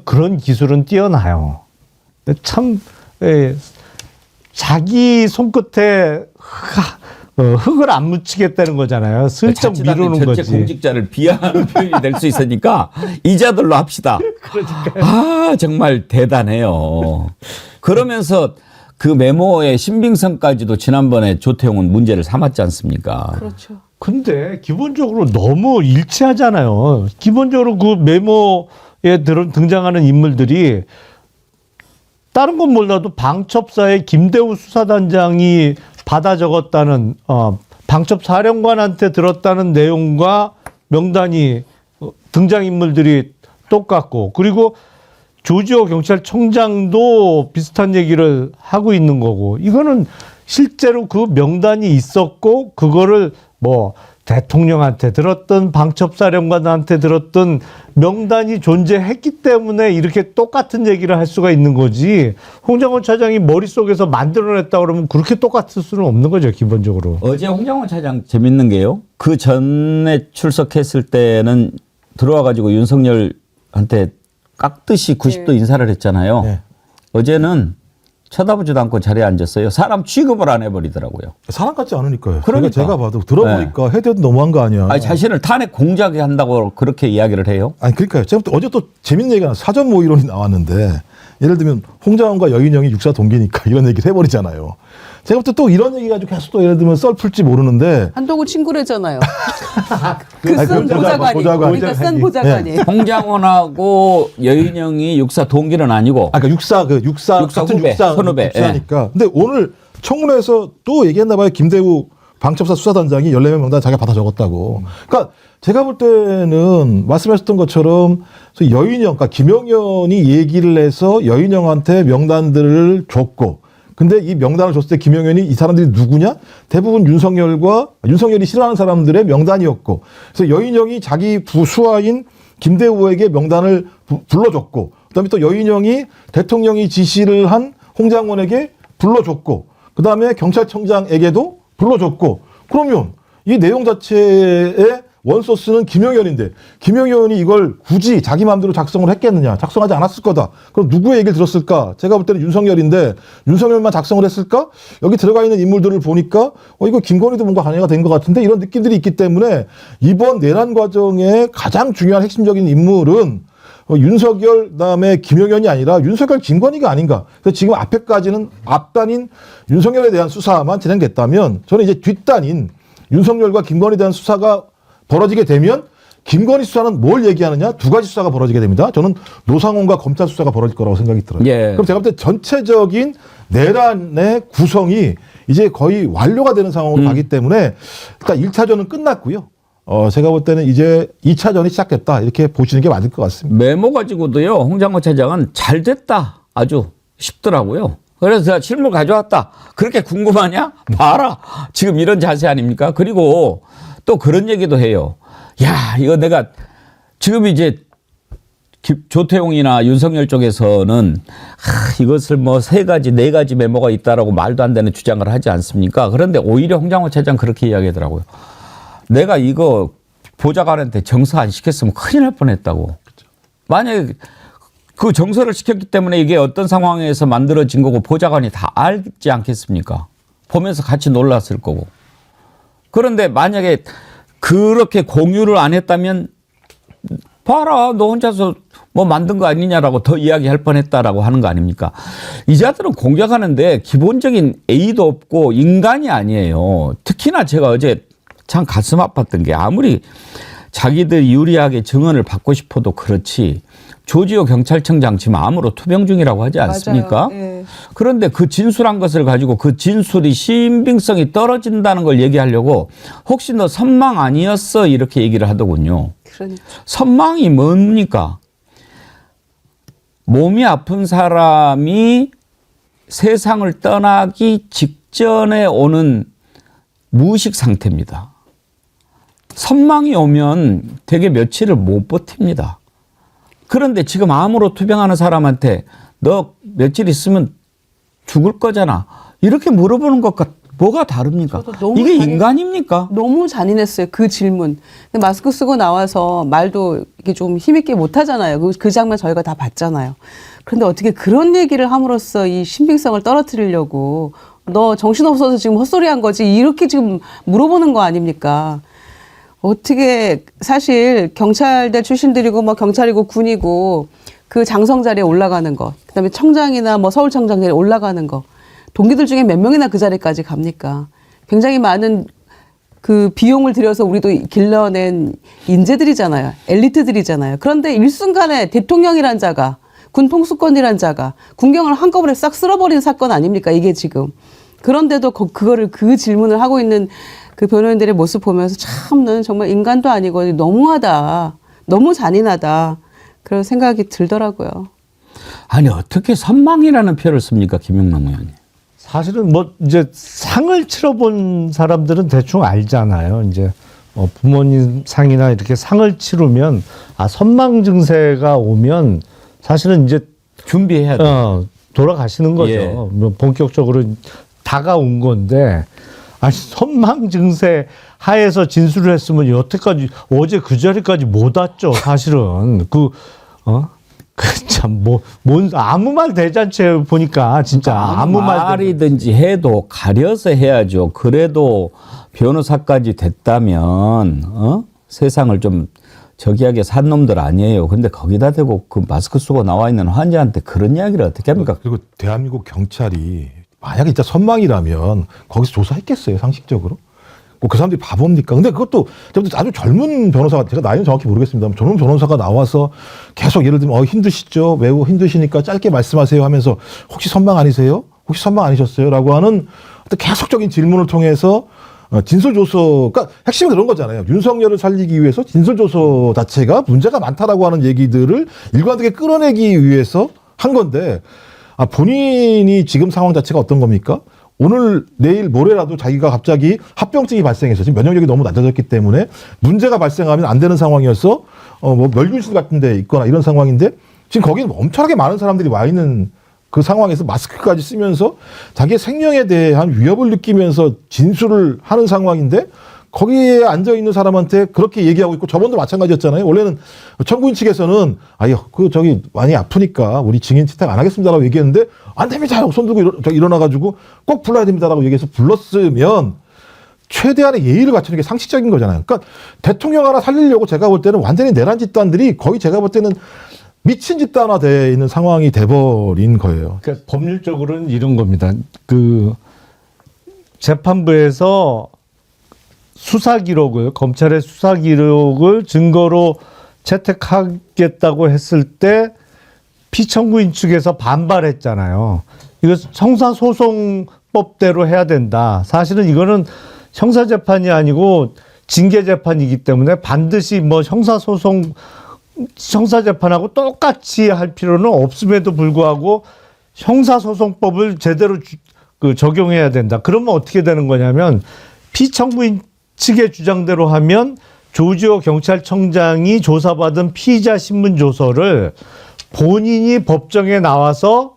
그런 기술은 뛰어나요. 참 자기 손끝에 흙을 안 묻히겠다는 거잖아요. 슬쩍 미루는 거지. 전체 공직자를 비하하는 표현이 될 수 있으니까 이자들로 합시다. 그러니까요. 정말 대단해요. 그러면서 그 메모의 신빙성까지도 지난번에 조태용은 문제를 삼았지 않습니까? 그렇죠. 근데 기본적으로 너무 일치하잖아요. 기본적으로 그 메모에 등장하는 인물들이 다른 건 몰라도 방첩사의 김대우 수사단장이 받아 적었다는 방첩 사령관한테 들었다는 내용과 명단이 등장인물들이 똑같고 그리고 조지호 경찰청장도 비슷한 얘기를 하고 있는 거고 이거는 실제로 그 명단이 있었고 그거를 뭐 대통령한테 들었던 방첩사령관한테 들었던 명단이 존재했기 때문에 이렇게 똑같은 얘기를 할 수가 있는 거지. 홍장원 차장이 머릿속에서 만들어냈다 그러면 그렇게 똑같을 수는 없는 거죠, 기본적으로. 어제 홍장원 차장 재밌는 게요. 그 전에 출석했을 때는 들어와가지고 윤석열한테 깎듯이 90도 인사를 했잖아요. 네. 어제는 쳐다보지도 않고 자리에 앉았어요. 사람 취급을 안 해버리더라고요. 사람 같지 않으니까요. 그러니까. 제가 봐도 들어보니까 해대도 너무한 거 아니야. 아니, 자신을 탄핵 공작한다고 그렇게 이야기를 해요. 아니 그러니까요. 제가 어제 또 재밌는 얘기가 사전 모의론이 나왔는데 예를 들면 홍장원과 여인영이 육사 동기니까 이런 얘기를 해버리잖아요. 제가 볼 때 또 이런 얘기 가지고 계속 또 예를 들면 썰 풀지 모르는데 한동훈 친구래잖아요. 아니, 그쓴 보좌관이. 보좌관이. 그러니까 쓴 보좌관이. 홍장원하고 여인영이 육사 동기는 아니고. 아까 육사 같은 후배, 선후배. 육사니까. 근데 오늘 청문회에서 또 얘기했나 봐요. 김대우 방첩사 수사단장이 14명 명단 자기가 받아 적었다고. 그러니까 제가 볼 때는 말씀하셨던 것처럼 여인영, 그러니까 김영현이 얘기를 해서 여인영한테 명단들을 줬고 근데 이 명단을 줬을 때 김영현이 이 사람들이 누구냐? 대부분 윤석열이 싫어하는 사람들의 명단이었고 그래서 여인영이 자기 부수하인 김대우에게 명단을 불러줬고 그다음에 또 여인영이 대통령이 지시를 한 홍장원에게 불러줬고 그다음에 경찰청장에게도 불러줬고 그러면 이 내용 자체의 원소스는 김영현인데 김영현이 이걸 굳이 자기 마음대로 작성을 했겠느냐? 작성하지 않았을 거다. 그럼 누구의 얘기를 들었을까? 제가 볼 때는 윤석열인데 윤석열만 작성을 했을까? 여기 들어가 있는 인물들을 보니까 이거 김건희도 뭔가 관여가 된 것 같은데 이런 느낌들이 있기 때문에 이번 내란 과정의 가장 중요한 핵심적인 인물은 윤석열 그다음에 김영현이 아니라 윤석열 김건희가 아닌가. 그래서 지금 앞에까지는 앞단인 윤석열에 대한 수사만 진행됐다면 저는 이제 뒷단인 윤석열과 김건희에 대한 수사가 벌어지게 되면 김건희 수사는 뭘 얘기하느냐? 두 가지 수사가 벌어지게 됩니다. 저는 노상원과 검찰 수사가 벌어질 거라고 생각이 들어요. 예. 그럼 제가 볼 때 전체적인 내란의 구성이 이제 거의 완료가 되는 상황으로 가기 때문에 일단 1차전은 끝났고요. 제가 볼 때는 이제 2차전이 시작됐다. 이렇게 보시는 게 맞을 것 같습니다. 메모 가지고도요. 홍장원 차장은 잘 됐다. 아주 쉽더라고요. 그래서 제가 실물 가져왔다. 그렇게 궁금하냐? 봐라. 지금 이런 자세 아닙니까? 그리고 또 그런 얘기도 해요. 야, 이거 내가 지금 이제 조태용이나 윤석열 쪽에서는 이것을 뭐 3가지, 4가지 메모가 있다라고 말도 안 되는 주장을 하지 않습니까? 그런데 오히려 홍장원 차장 그렇게 이야기하더라고요. 내가 이거 보좌관한테 정서 안 시켰으면 큰일 날 뻔했다고. 만약에 그 정서를 시켰기 때문에 이게 어떤 상황에서 만들어진 거고 보좌관이 다 알지 않겠습니까? 보면서 같이 놀랐을 거고. 그런데 만약에 그렇게 공유를 안 했다면 봐라 너 혼자서 뭐 만든 거 아니냐라고 더 이야기할 뻔했다라고 하는 거 아닙니까? 이 자들은 공격하는데 기본적인 A도 없고 인간이 아니에요. 특히나 제가 어제 참 가슴 아팠던 게 아무리 자기들이 유리하게 증언을 받고 싶어도 그렇지 조지호 경찰청장 지금 암으로 투병 중이라고 하지 않습니까? 예. 그런데 그 진술한 것을 가지고 그 진술이 신빙성이 떨어진다는 걸 얘기하려고 혹시 너 선망 아니었어? 이렇게 얘기를 하더군요. 그러니까. 선망이 뭡니까? 몸이 아픈 사람이 세상을 떠나기 직전에 오는 무의식 상태입니다. 선망이 오면 되게 며칠을 못 버팁니다. 그런데 지금 암으로 투병하는 사람한테 너 며칠 있으면 죽을 거잖아. 이렇게 물어보는 것과 뭐가 다릅니까? 이게 인간입니까? 너무 잔인했어요. 그 질문. 근데 마스크 쓰고 나와서 말도 이렇게 좀 힘있게 못 하잖아요. 그 장면 저희가 다 봤잖아요. 그런데 어떻게 그런 얘기를 함으로써 이 신빙성을 떨어뜨리려고 너 정신없어서 지금 헛소리한 거지 이렇게 지금 물어보는 거 아닙니까? 어떻게 사실 경찰대 출신들이고 뭐 경찰이고 군이고 그 장성 자리에 올라가는 거, 그다음에 청장이나 뭐 서울청장 자리에 올라가는 거, 동기들 중에 몇 명이나 그 자리까지 갑니까? 굉장히 많은 그 비용을 들여서 우리도 길러낸 인재들이잖아요, 엘리트들이잖아요. 그런데 일순간에 대통령이란 자가, 군 통수권이란 자가 군경을 한꺼번에 싹 쓸어버린 사건 아닙니까? 이게 지금. 그런데도 그거를 그 질문을 하고 있는 그 변호인들의 모습 보면서 참 너는 정말 인간도 아니고 너무하다. 너무 잔인하다. 그런 생각이 들더라고요. 아니 어떻게 선망이라는 표현을 씁니까? 김용남 의원님. 사실은 뭐 이제 상을 치러본 사람들은 대충 알잖아요. 이제 부모님 상이나 이렇게 상을 치르면 선망 증세가 오면 사실은 이제 준비해야 돼. 돌아가시는 거죠. 예. 뭐 본격적으로 다가온 건데 선망 증세 하에서 진술을 했으면 여태까지 어제 그 자리까지 못 왔죠. 사실은 아무 말 대잔치 보니까 진짜 아무 말이든지 해도 가려서 해야죠. 그래도 변호사까지 됐다면 세상을 좀 저기하게 산 놈들 아니에요. 근데 거기다 대고 그 마스크 쓰고 나와 있는 환자한테 그런 이야기를 어떻게 합니까? 그리고 대한민국 경찰이 만약에 진짜 선망이라면 거기서 조사했겠어요, 상식적으로? 그 사람들이 바보입니까? 근데 그것도 아주 젊은 변호사가, 제가 나이는 정확히 모르겠습니다만 젊은 변호사가 나와서 계속 예를 들면 힘드시죠? 매우 힘드시니까 짧게 말씀하세요 하면서 혹시 선망 아니세요? 혹시 선망 아니셨어요? 라고 하는 어떤 계속적인 질문을 통해서 진술조서, 그러니까 핵심은 그런 거잖아요. 윤석열을 살리기 위해서 진술조서 자체가 문제가 많다라고 하는 얘기들을 일관되게 끌어내기 위해서 한 건데, 본인이 지금 상황 자체가 어떤 겁니까? 오늘, 내일, 모레라도 자기가 갑자기 합병증이 발생해서 지금 면역력이 너무 낮아졌기 때문에 문제가 발생하면 안 되는 상황이어서, 멸균실 같은 데 있거나 이런 상황인데, 지금 거기는 엄청나게 많은 사람들이 와 있는 그 상황에서 마스크까지 쓰면서 자기의 생명에 대한 위협을 느끼면서 진술을 하는 상황인데 거기에 앉아있는 사람한테 그렇게 얘기하고 있고 저번도 마찬가지였잖아요. 원래는 청구인 측에서는 저기 많이 아프니까 우리 증인 채택 안 하겠습니다라고 얘기했는데 안 됩니다 하고 손 들고 일어나가지고 꼭 불러야 됩니다라고 얘기해서 불렀으면 최대한의 예의를 갖추는 게 상식적인 거잖아요. 그러니까 대통령 하나 살리려고 제가 볼 때는 완전히 내란 집단들이 거의 제가 볼 때는 미친 집단화되어 있는 상황이 돼버린 거예요. 그러니까 법률적으로는 이런 겁니다. 재판부에서 검찰의 수사 기록을 증거로 채택하겠다고 했을 때 피청구인 측에서 반발했잖아요. 이거 형사소송법대로 해야 된다. 사실은 이거는 형사재판이 아니고 징계재판이기 때문에 반드시 형사재판하고 똑같이 할 필요는 없음에도 불구하고 형사소송법을 제대로 적용해야 된다. 그러면 어떻게 되는 거냐면 피청구인 측의 주장대로 하면 조지호 경찰청장이 조사받은 피의자 신문 조서를 본인이 법정에 나와서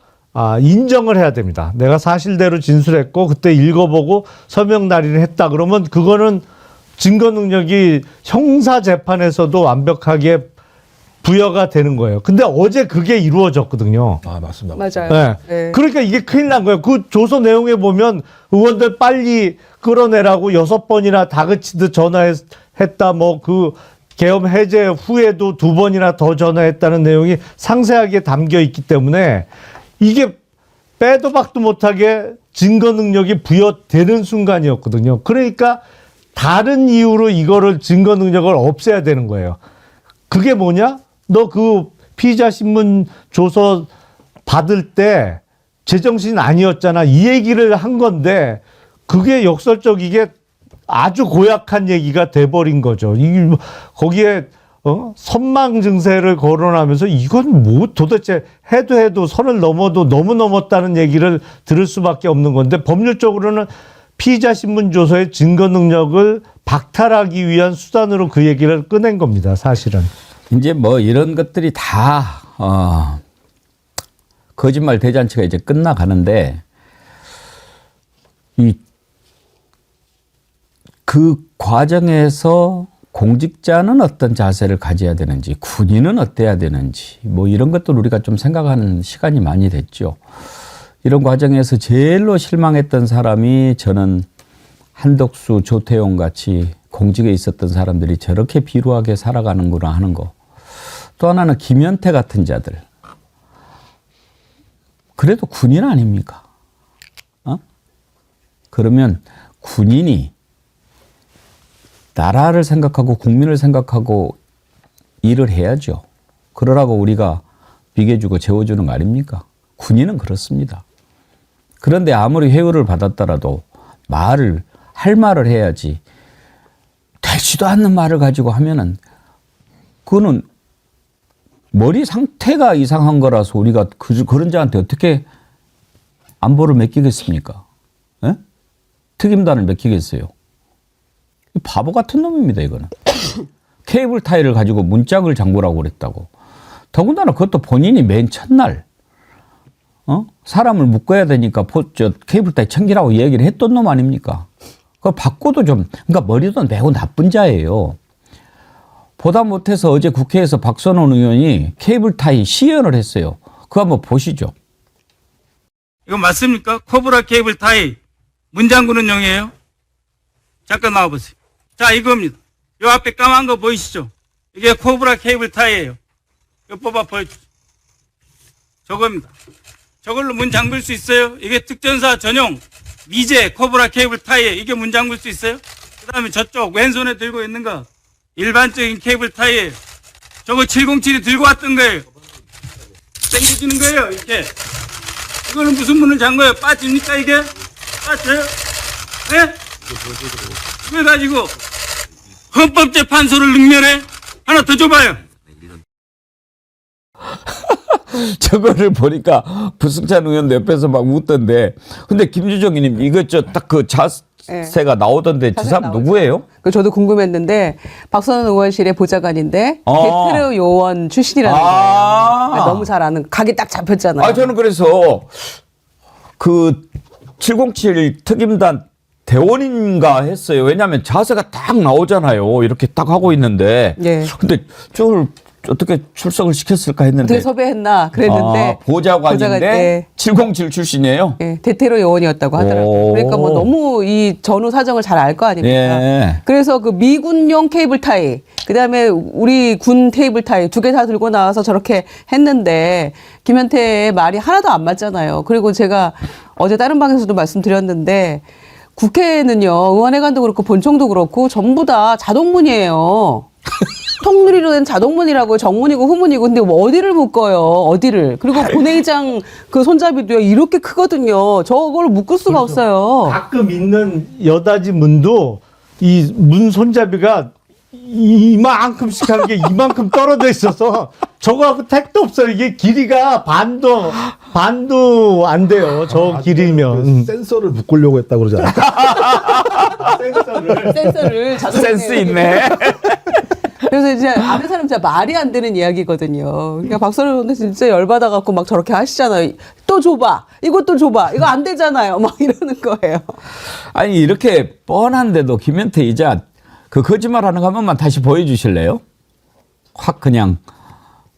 인정을 해야 됩니다. 내가 사실대로 진술했고 그때 읽어보고 서명 날인을 했다. 그러면 그거는 증거 능력이 형사재판에서도 완벽하게 부여가 되는 거예요. 근데 어제 그게 이루어졌거든요. 맞습니다. 맞아요. 네. 네. 그러니까 이게 큰일 난 거예요. 그 조서 내용에 보면 의원들 빨리 끌어내라고 6번이나 다그치듯 전화했다. 계엄 해제 후에도 2번이나 더 전화했다는 내용이 상세하게 담겨 있기 때문에 이게 빼도 박도 못하게 증거 능력이 부여되는 순간이었거든요. 그러니까 다른 이유로 이거를 증거 능력을 없애야 되는 거예요. 그게 뭐냐? 너 그 피의자 신문 조서 받을 때 제정신 아니었잖아. 이 얘기를 한 건데 그게 역설적이게 아주 고약한 얘기가 돼버린 거죠. 거기에 선망 증세를 거론하면서 이건 도대체 해도 선을 넘어도 너무 넘었다는 얘기를 들을 수밖에 없는 건데 법률적으로는 피의자 신문 조서의 증거 능력을 박탈하기 위한 수단으로 그 얘기를 꺼낸 겁니다. 사실은. 이제 이런 것들이 다 거짓말 대잔치가 이제 끝나가는데 그 과정에서 공직자는 어떤 자세를 가져야 되는지, 군인은 어때야 되는지, 이런 것들 우리가 좀 생각하는 시간이 많이 됐죠. 이런 과정에서 제일로 실망했던 사람이 저는 한덕수, 조태용 같이 공직에 있었던 사람들이 저렇게 비루하게 살아가는구나 하는 거. 또 하나는 김현태 같은 자들. 그래도 군인 아닙니까? 그러면 군인이 나라를 생각하고 국민을 생각하고 일을 해야죠. 그러라고 우리가 비계주고 재워주는 거 아닙니까? 군인은 그렇습니다. 그런데 아무리 회유를 받았더라도 할 말을 해야지. 되지도 않는 말을 가지고 하면은 그거는 머리 상태가 이상한 거라서 우리가 그런 자한테 어떻게 안보를 맡기겠습니까? 에? 특임단을 맡기겠어요? 바보 같은 놈입니다, 이거는. 케이블 타이를 가지고 문짝을 잠그라고 그랬다고. 더군다나 그것도 본인이 맨 첫날 사람을 묶어야 되니까 케이블 타이 챙기라고 얘기를 했던 놈 아닙니까? 그걸 받고도 그러니까 머리도 매우 나쁜 자예요. 보다 못해서 어제 국회에서 박선원 의원이 케이블 타이 시연을 했어요. 그거 한번 보시죠. 이거 맞습니까? 코브라 케이블 타이 문 잠그는 용이에요? 잠깐 나와보세요. 자, 이겁니다. 요 앞에 까만 거 보이시죠? 이게 코브라 케이블 타이예요. 이거 뽑아 보여주세요. 저겁니다. 저걸로 문 잠글 수 있어요? 이게 특전사 전용 미제 코브라 케이블 타이에 이게 문 잠글 수 있어요? 그 다음에 저쪽 왼손에 들고 있는 거 일반적인 케이블 타이에요. 저거 707이 들고 왔던 거예요. 당겨지는 거예요, 이렇게. 이거는 무슨 문을 잠궈요? 빠집니까, 이게? 빠져요? 네? 이걸 가지고 헌법재판소를 능멸해? 하나 더 줘봐요. 저거를 보니까 부승찬 의원 옆에서 막 웃던데. 근데 김주정 의원님 이거 딱 그 자세가 나오던데 저 사람 누구예요? 저도 궁금했는데 박선원 의원실의 보좌관인데 대테러 요원 출신이라는 거예요. 너무 잘 아는 각이 딱 잡혔잖아요. 저는 그래서 그 707 특임단 대원인가 했어요. 왜냐하면 자세가 딱 나오잖아요. 이렇게 딱 하고 있는데. 근데 저걸 어떻게 출석을 시켰을까 했는데. 어떻게 섭외했나 그랬는데. 보좌관인데 707 출신이에요? 네, 대테러 요원이었다고 하더라고요. 그러니까 뭐 너무 이 전후 사정을 잘 알 거 아닙니까? 그래서 그 미군용 케이블 타이, 그 다음에 우리 군 케이블 타이 두 개 다 들고 나와서 저렇게 했는데 김현태의 말이 하나도 안 맞잖아요. 그리고 제가 어제 다른 방에서도 말씀드렸는데 국회는요, 의원회관도 그렇고 본청도 그렇고 전부 다 자동문이에요. 통누리로 된 자동문이라고 정문이고 후문이고 근데 뭐 어디를 묶어요? 어디를? 그리고 본회의장 그 손잡이도요 이렇게 크거든요. 저걸 묶을 수가 없어요. 가끔 있는 여닫이 문도 이 문 손잡이가 이만큼씩 하는 게 이만큼 떨어져 있어서 저거하고 택도 없어요. 이게 길이가 반도 안 돼요. 저 길이면. 센서를 묶으려고 했다고 그러지 않을까? 센서를 자동문에 센스 있네. 그래서 이제 아는 사람 진짜 말이 안 되는 이야기거든요. 그러니까 박선원 의원도 진짜 열받아갖고 막 저렇게 하시잖아요. 또 줘봐. 이것도 줘봐. 이거 안 되잖아요. 막 이러는 거예요. 아니 이렇게 뻔한데도 김현태 이자 그 거짓말하는 거 한 번만 다시 보여주실래요? 확 그냥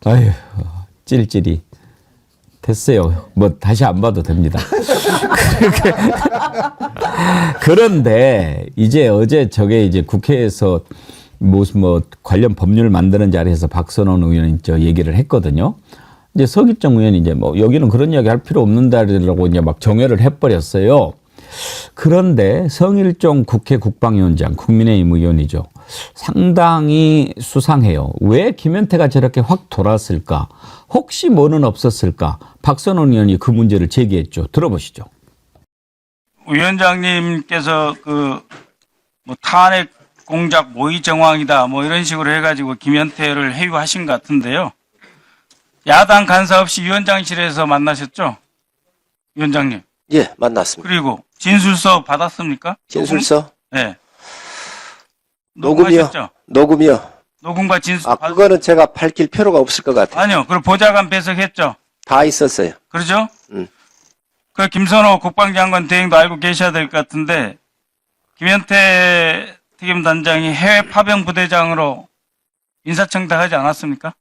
아휴 찔찔이 됐어요. 뭐 다시 안 봐도 됩니다. 그런데 이제 어제 저게 이제 국회에서 무슨 뭐 관련 법률 만드는 자리에서 박선원 의원이 저 얘기를 했거든요. 이제 서기정 의원이 이제 뭐 여기는 그런 이야기 할 필요 없는다라고 이제 막 정회를 해버렸어요. 그런데 성일종 국회 국방위원장, 국민의힘 의원이죠. 상당히 수상해요. 왜 김현태가 저렇게 확 돌았을까? 혹시 뭐는 없었을까? 박선원 의원이 그 문제를 제기했죠. 들어보시죠. 위원장님께서 그 뭐 탄핵 공작 모의 정황이다 뭐 이런 식으로 해가지고 김현태를 해유하신 것 같은데요. 야당 간사 없이 위원장실에서 만나셨죠? 위원장님. 예, 만났습니다. 그리고 진술서 받았습니까? 진술서? 네. 녹음이요? 녹음이요? 녹음과 진술. 그거는 제가 밝힐 필요가 없을 것 같아요. 아니요. 그리고 보좌관 배석했죠? 다 있었어요. 그러죠? 그 김선호 국방장관 대행도 알고 계셔야 될 것 같은데 김현태 특임단장이 해외 파병 부대장으로 인사청탁하지 않았습니까?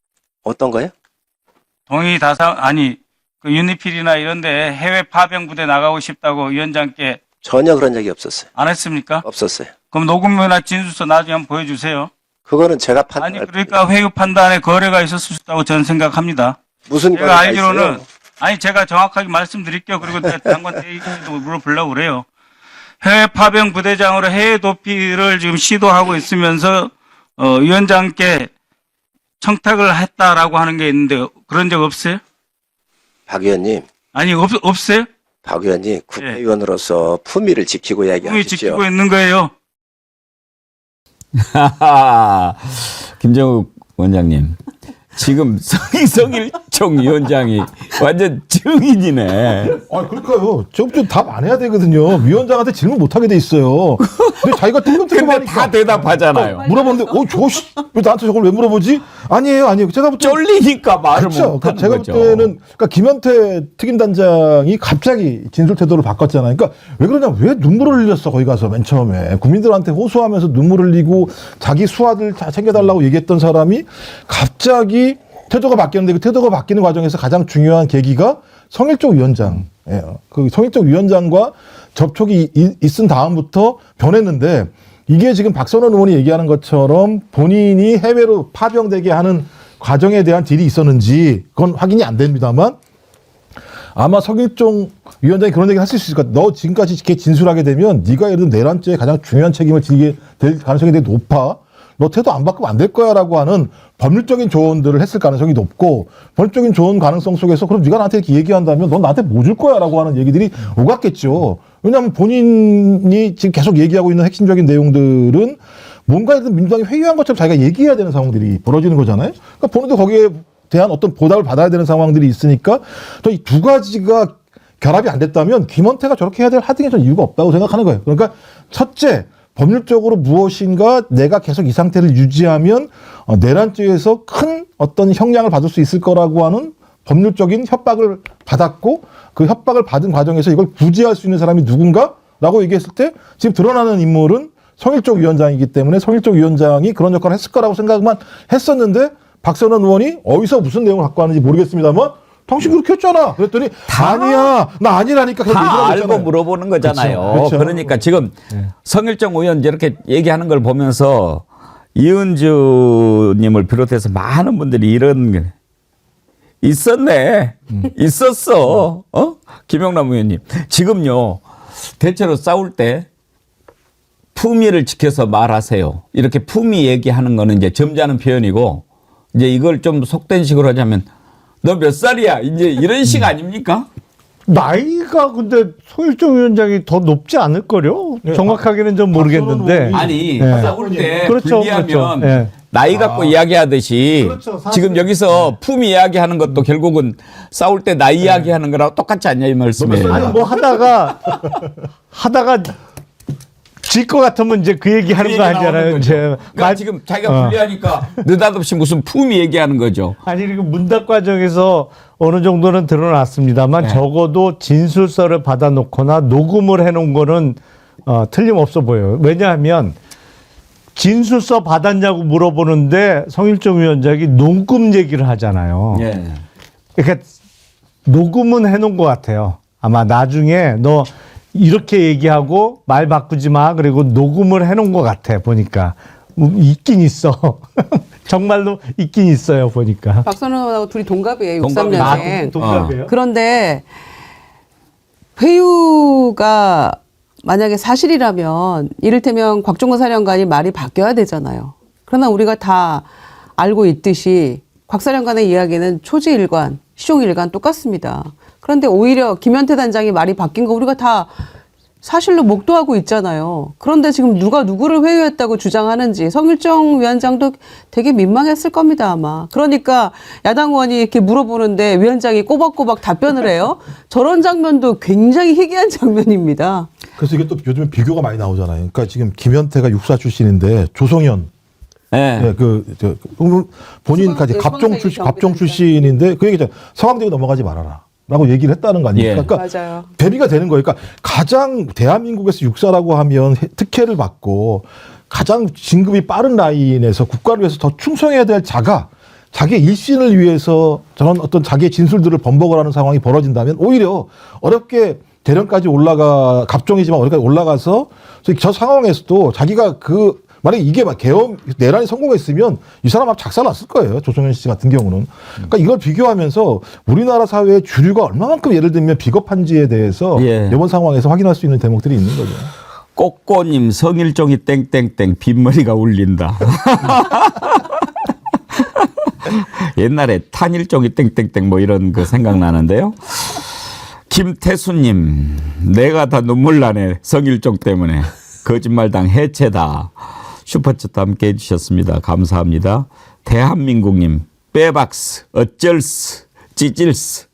어떤 거요? 동의 다상 아니 그 유니필이나 이런데 해외 파병 부대 나가고 싶다고 위원장께 전혀 그런 적이 없었어요. 안 했습니까? 없었어요. 그럼 녹음이나 진술서 나중에 한번 보여주세요. 그거는 제가 판단. 아니 그러니까 회유 판단에 거래가 있었을 수 있다고 저는 생각합니다. 무슨 제가 거래가 알기로는 있어요? 아니 제가 정확하게 말씀드릴게요. 그리고 장관 대행도 물어보려고 그래요. 해외 파병 부대장으로 해외 도피를 지금 시도하고 있으면서 위원장께 청탁을 했다라고 하는 게 있는데 그런 적 없어요? 박 의원님. 아니 없어요? 박 의원님 국회의원으로서 품위를 지키고 품위 이야기하십시오. 지키고 있는 거예요. 김정욱 원장님. 지금 성일 성일종 위원장이 완전 증인이네. 아, 그러니까요. 저부터 답 안 해야 되거든요. 위원장한테 질문 못 하게 돼 있어요. 근데 자기가 뜬금뜬금 근데 하니까 다 대답하잖아요. 물어보는데, 왜 나한테 저걸 왜 물어보지? 아니에요. 제가 볼 때. 쫄리니까 말을 그렇죠. 못 하는 제가 거죠. 볼 때는, 그러니까 김현태 특임단장이 갑자기 진술 태도를 바꿨잖아요. 그러니까 왜 그러냐, 왜 눈물을 흘렸어, 거기 가서 맨 처음에. 국민들한테 호소하면서 눈물을 흘리고 자기 수하들 다 챙겨달라고 얘기했던 사람이 갑자기 태도가 바뀌었는데 그 태도가 바뀌는 과정에서 가장 중요한 계기가 성일종 위원장이에요. 그 성일종 위원장과 접촉이 있은 다음부터 변했는데 이게 지금 박선원 의원이 얘기하는 것처럼 본인이 해외로 파병되게 하는 과정에 대한 딜이 있었는지 그건 확인이 안 됩니다만 아마 성일종 위원장이 그런 얘기를 하실 수 있을 것 같아. 너 지금까지 이렇게 진술하게 되면 네가 예를 들면 내란죄에 가장 중요한 책임을 지게 될 가능성이 되게 높아. 너 태도 안 바꾸면 안 될 거야라고 하는 법률적인 조언들을 했을 가능성이 높고 법률적인 조언 가능성 속에서 그럼 네가 나한테 이렇게 얘기한다면 넌 나한테 뭐 줄 거야라고 하는 얘기들이 오갔겠죠. 왜냐하면 본인이 지금 계속 얘기하고 있는 핵심적인 내용들은 뭔가 예를 들면 민주당이 회유한 것처럼 자기가 얘기해야 되는 상황들이 벌어지는 거잖아요. 그러니까 본인도 거기에 대한 어떤 보답을 받아야 되는 상황들이 있으니까 저 이 두 가지가 결합이 안 됐다면 김원태가 저렇게 해야 될 하등의 전 이유가 없다고 생각하는 거예요. 그러니까 첫째, 법률적으로 무엇인가 내가 계속 이 상태를 유지하면 내란죄에서 큰 어떤 형량을 받을 수 있을 거라고 하는 법률적인 협박을 받았고 그 협박을 받은 과정에서 이걸 구제할 수 있는 사람이 누군가라고 얘기했을 때 지금 드러나는 인물은 성일종 위원장이기 때문에 성일종 위원장이 그런 역할을 했을 거라고 생각만 했었는데 박선원 의원이 어디서 무슨 내용을 갖고 왔는지 모르겠습니다만 당신 그렇게 했잖아. 그랬더니 아니야. 나 아니라니까. 다 알고 물어보는 거잖아요. 그렇죠. 그러니까 지금 성일종 의원 이렇게 얘기하는 걸 보면서 이은주님을 비롯해서 많은 분들이 이런 게 있었네. 있었어. 김영남 의원님. 지금요. 대체로 싸울 때 품위를 지켜서 말하세요. 이렇게 품위 얘기하는 거는 이제 점잖은 표현이고 이제 이걸 좀 속된 식으로 하자면 너 몇 살이야? 이제 이런 식 아닙니까? 나이가 근데 송일종 위원장이 더 높지 않을걸요? 정확하게는 좀 모르겠는데. 아니 네. 싸울 때 그렇죠, 분리하면 그렇죠. 네. 나이 갖고 이야기하듯이 그렇죠, 사실은. 지금 여기서 품위 이야기하는 것도 결국은 싸울 때 나이 이야기하는 거랑 똑같지 않냐 이 말씀이에요. 아니 뭐 하다가 질 것 같으면 이제 그 얘기 하는 거 아니잖아요. 이제 그러니까 지금 자기가 불리하니까 느닷없이 무슨 품위 얘기하는 거죠. 아니 그리고 문답 과정에서 어느 정도는 드러났습니다만 네. 적어도 진술서를 받아놓거나 녹음을 해놓은 거는 틀림없어 보여요. 왜냐하면 진술서 받았냐고 물어보는데 성일종 위원장이 녹음 얘기를 하잖아요. 예. 그러니까 녹음은 해놓은 것 같아요. 아마 나중에 너 이렇게 얘기하고 말 바꾸지 마. 그리고 녹음을 해놓은 것 같아 보니까. 있긴 있어. 정말로 있긴 있어요 보니까. 박선원하고 둘이 동갑이에요. 동갑이에요. 63년생. 동갑이에요? 그런데 회유가 만약에 사실이라면 이를테면 곽종건 사령관이 말이 바뀌어야 되잖아요. 그러나 우리가 다 알고 있듯이 곽 사령관의 이야기는 초지일관, 시종일관 똑같습니다. 그런데 오히려 김현태 단장이 말이 바뀐 거 우리가 다 사실로 목도하고 있잖아요. 그런데 지금 누가 누구를 회유했다고 주장하는지 성일종 위원장도 되게 민망했을 겁니다, 아마. 그러니까 야당 의원이 이렇게 물어보는데 위원장이 꼬박꼬박 답변을 해요. 저런 장면도 굉장히 희귀한 장면입니다. 그래서 이게 또 요즘에 비교가 많이 나오잖아요. 그러니까 지금 김현태가 육사 출신인데 조성현 네. 본인까지 갑종 출신인데 그 얘기죠. 상황대로 넘어가지 말아라. 라고 얘기를 했다는 거 아닙니까? 예. 그러니까 맞아요. 대비가 되는 거예요. 그러니까 가장 대한민국에서 육사라고 하면 특혜를 받고 가장 진급이 빠른 라인에서 국가를 위해서 더 충성해야 될 자기의 일신을 위해서 저런 어떤 자기의 진술들을 번복을 하는 상황이 벌어진다면 오히려 어렵게 대련까지 갑종이지만 어렵게 올라가서 저 상황에서도 자기가 만약에 이게 막 내란이 성공했으면 이 사람 아마 작살났을 거예요. 조성현 씨 같은 경우는. 그러니까 이걸 비교하면서 우리나라 사회의 주류가 얼마만큼 예를 들면 비겁한지에 대해서 예. 이번 상황에서 확인할 수 있는 대목들이 있는 거죠. 꼬꼬님 성일종이 땡땡땡 빈머리가 울린다. 옛날에 탄일종이 땡땡땡 뭐 이런 거 생각나는데요. 김태수님 내가 다 눈물 나네 성일종 때문에 거짓말당 해체다. 슈퍼챗도 함께 해주셨습니다. 감사합니다. 대한민국님 빼박스 어쩔스 찌질스.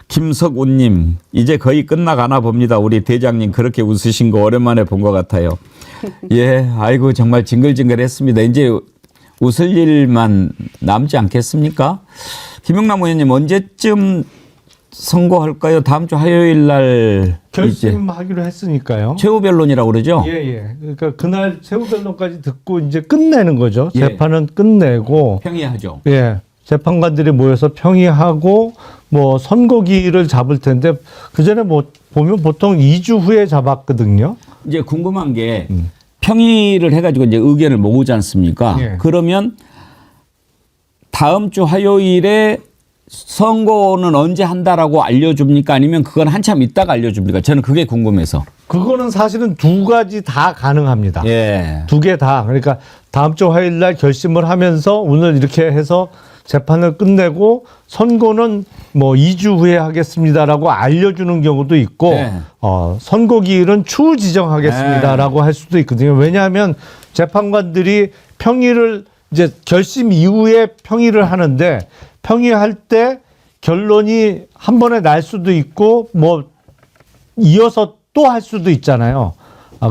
김석우님, 이제 거의 끝나가나 봅니다. 우리 대장님 그렇게 웃으신 거 오랜만에 본 것 같아요. 예, 아이고 정말 징글징글했습니다. 이제 웃을 일만 남지 않겠습니까? 김영남 의원님 언제쯤 선고할까요? 다음 주 화요일 날 결심하기로 했으니까요. 최후 변론이라고 그러죠? 예. 그러니까 그날 최후 변론까지 듣고 이제 끝내는 거죠. 예. 재판은 끝내고 평의하죠. 예. 재판관들이 모여서 평의하고 뭐 선고기를 잡을 텐데 그 전에 뭐 보면 보통 2주 후에 잡았거든요. 이제 궁금한 게 평의를 해가지고 이제 의견을 모으지 않습니까? 예. 그러면 다음 주 화요일에 선고는 언제 한다라고 알려줍니까? 아니면 그건 한참 있다가 알려줍니까? 저는 그게 궁금해서. 그거는 사실은 두 가지 다 가능합니다. 예. 두 개 다. 그러니까 다음 주 화요일 날 결심을 하면서 오늘 이렇게 해서 재판을 끝내고 선고는 뭐 2주 후에 하겠습니다라고 알려주는 경우도 있고 네. 선고기일은 추후 지정하겠습니다라고 할 수도 있거든요. 왜냐하면 재판관들이 평의를 이제 결심 이후에 평의를 하는데 평의할 때 결론이 한 번에 날 수도 있고 뭐 이어서 또 할 수도 있잖아요.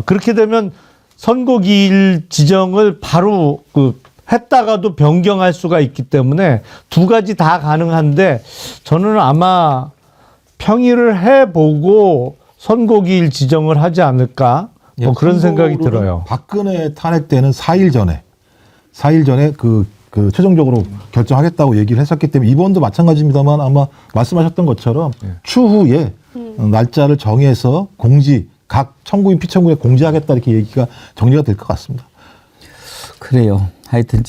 그렇게 되면 선고기일 지정을 바로 했다가도 변경할 수가 있기 때문에 두 가지 다 가능한데 저는 아마 평의를 해보고 선고기일 지정을 하지 않을까 뭐 그런 생각이 들어요. 박근혜 탄핵 때는 4일 전에 그 최종적으로 결정하겠다고 얘기를 했었기 때문에 이번도 마찬가지입니다만 아마 말씀하셨던 것처럼 추후에 날짜를 정해서 각 청구인 피청구에 공지하겠다 이렇게 얘기가 정리가 될 것 같습니다. 그래요. 하여튼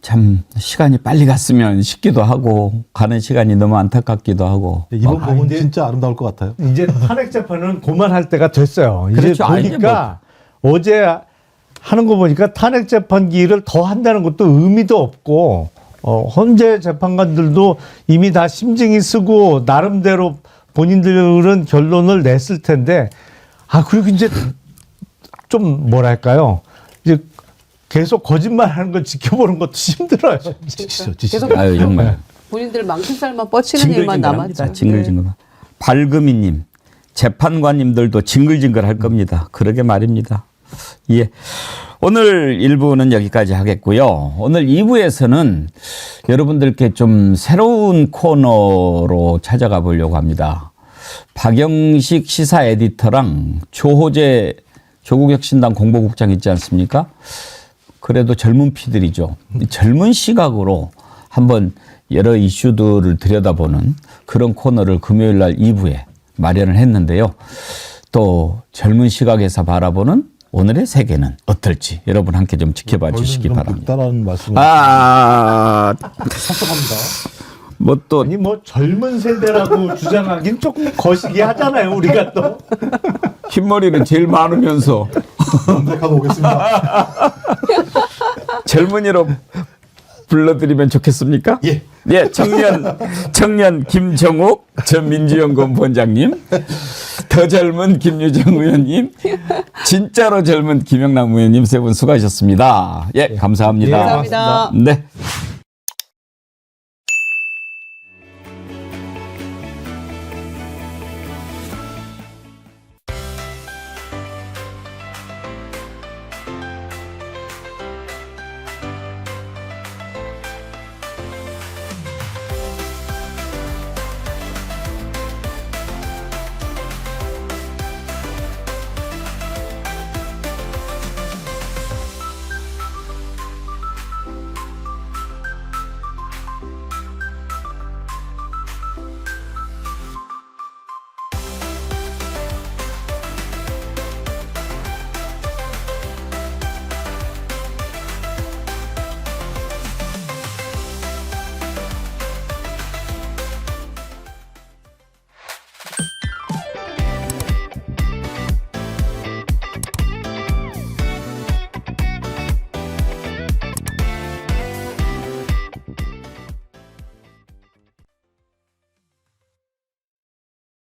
참 시간이 빨리 갔으면 싶기도 하고 가는 시간이 너무 안타깝기도 하고. 이번 법은 진짜 아름다울 것 같아요. 이제 탄핵 재판은 그만할 때가 됐어요. 이제 그렇죠. 보니까 어제 하는 거 보니까 탄핵 재판기를 더 한다는 것도 의미도 없고 헌재 재판관들도 이미 다 심증이 쓰고 나름대로 본인들은 결론을 냈을 텐데 그리고 이제 좀 뭐랄까요? 이제 계속 거짓말하는 걸 지켜보는 것도 힘들어요. 계속 아유 정말. 본인들 망신살만 뻗치는 일만 남았죠. 징글징글. 발금이님, 재판관님들도 징글징글할 겁니다. 그러게 말입니다. 예. 오늘 1부는 여기까지 하겠고요. 오늘 2부에서는 여러분들께 좀 새로운 코너로 찾아가 보려고 합니다. 박영식 시사 에디터랑 조호재 조국혁신당 공보국장 있지 않습니까? 그래도 젊은 피들이죠. 젊은 시각으로 한번 여러 이슈들을 들여다보는 그런 코너를 금요일 날 2부에 마련을 했는데요. 또 젊은 시각에서 바라보는 오늘의 세계는 어떨지 여러분 함께 좀 지켜봐 주시기 바랍니다. 늑다라는 말씀을 섭섭합니다. 뭐 또 아니 뭐 젊은 세대라고 주장하긴 조금 거시기 하잖아요. 우리가 또 흰머리는 제일 많으면서 검색하고 오겠습니다. 젊은이로 불러드리면 좋겠습니까? 예. 예, 청년 김정욱 전 민주연구원 본장님, 더 젊은 김유정 의원님, 진짜로 젊은 김영남 의원님 세 분 수고하셨습니다. 예, 감사합니다. 감사합니다. 네.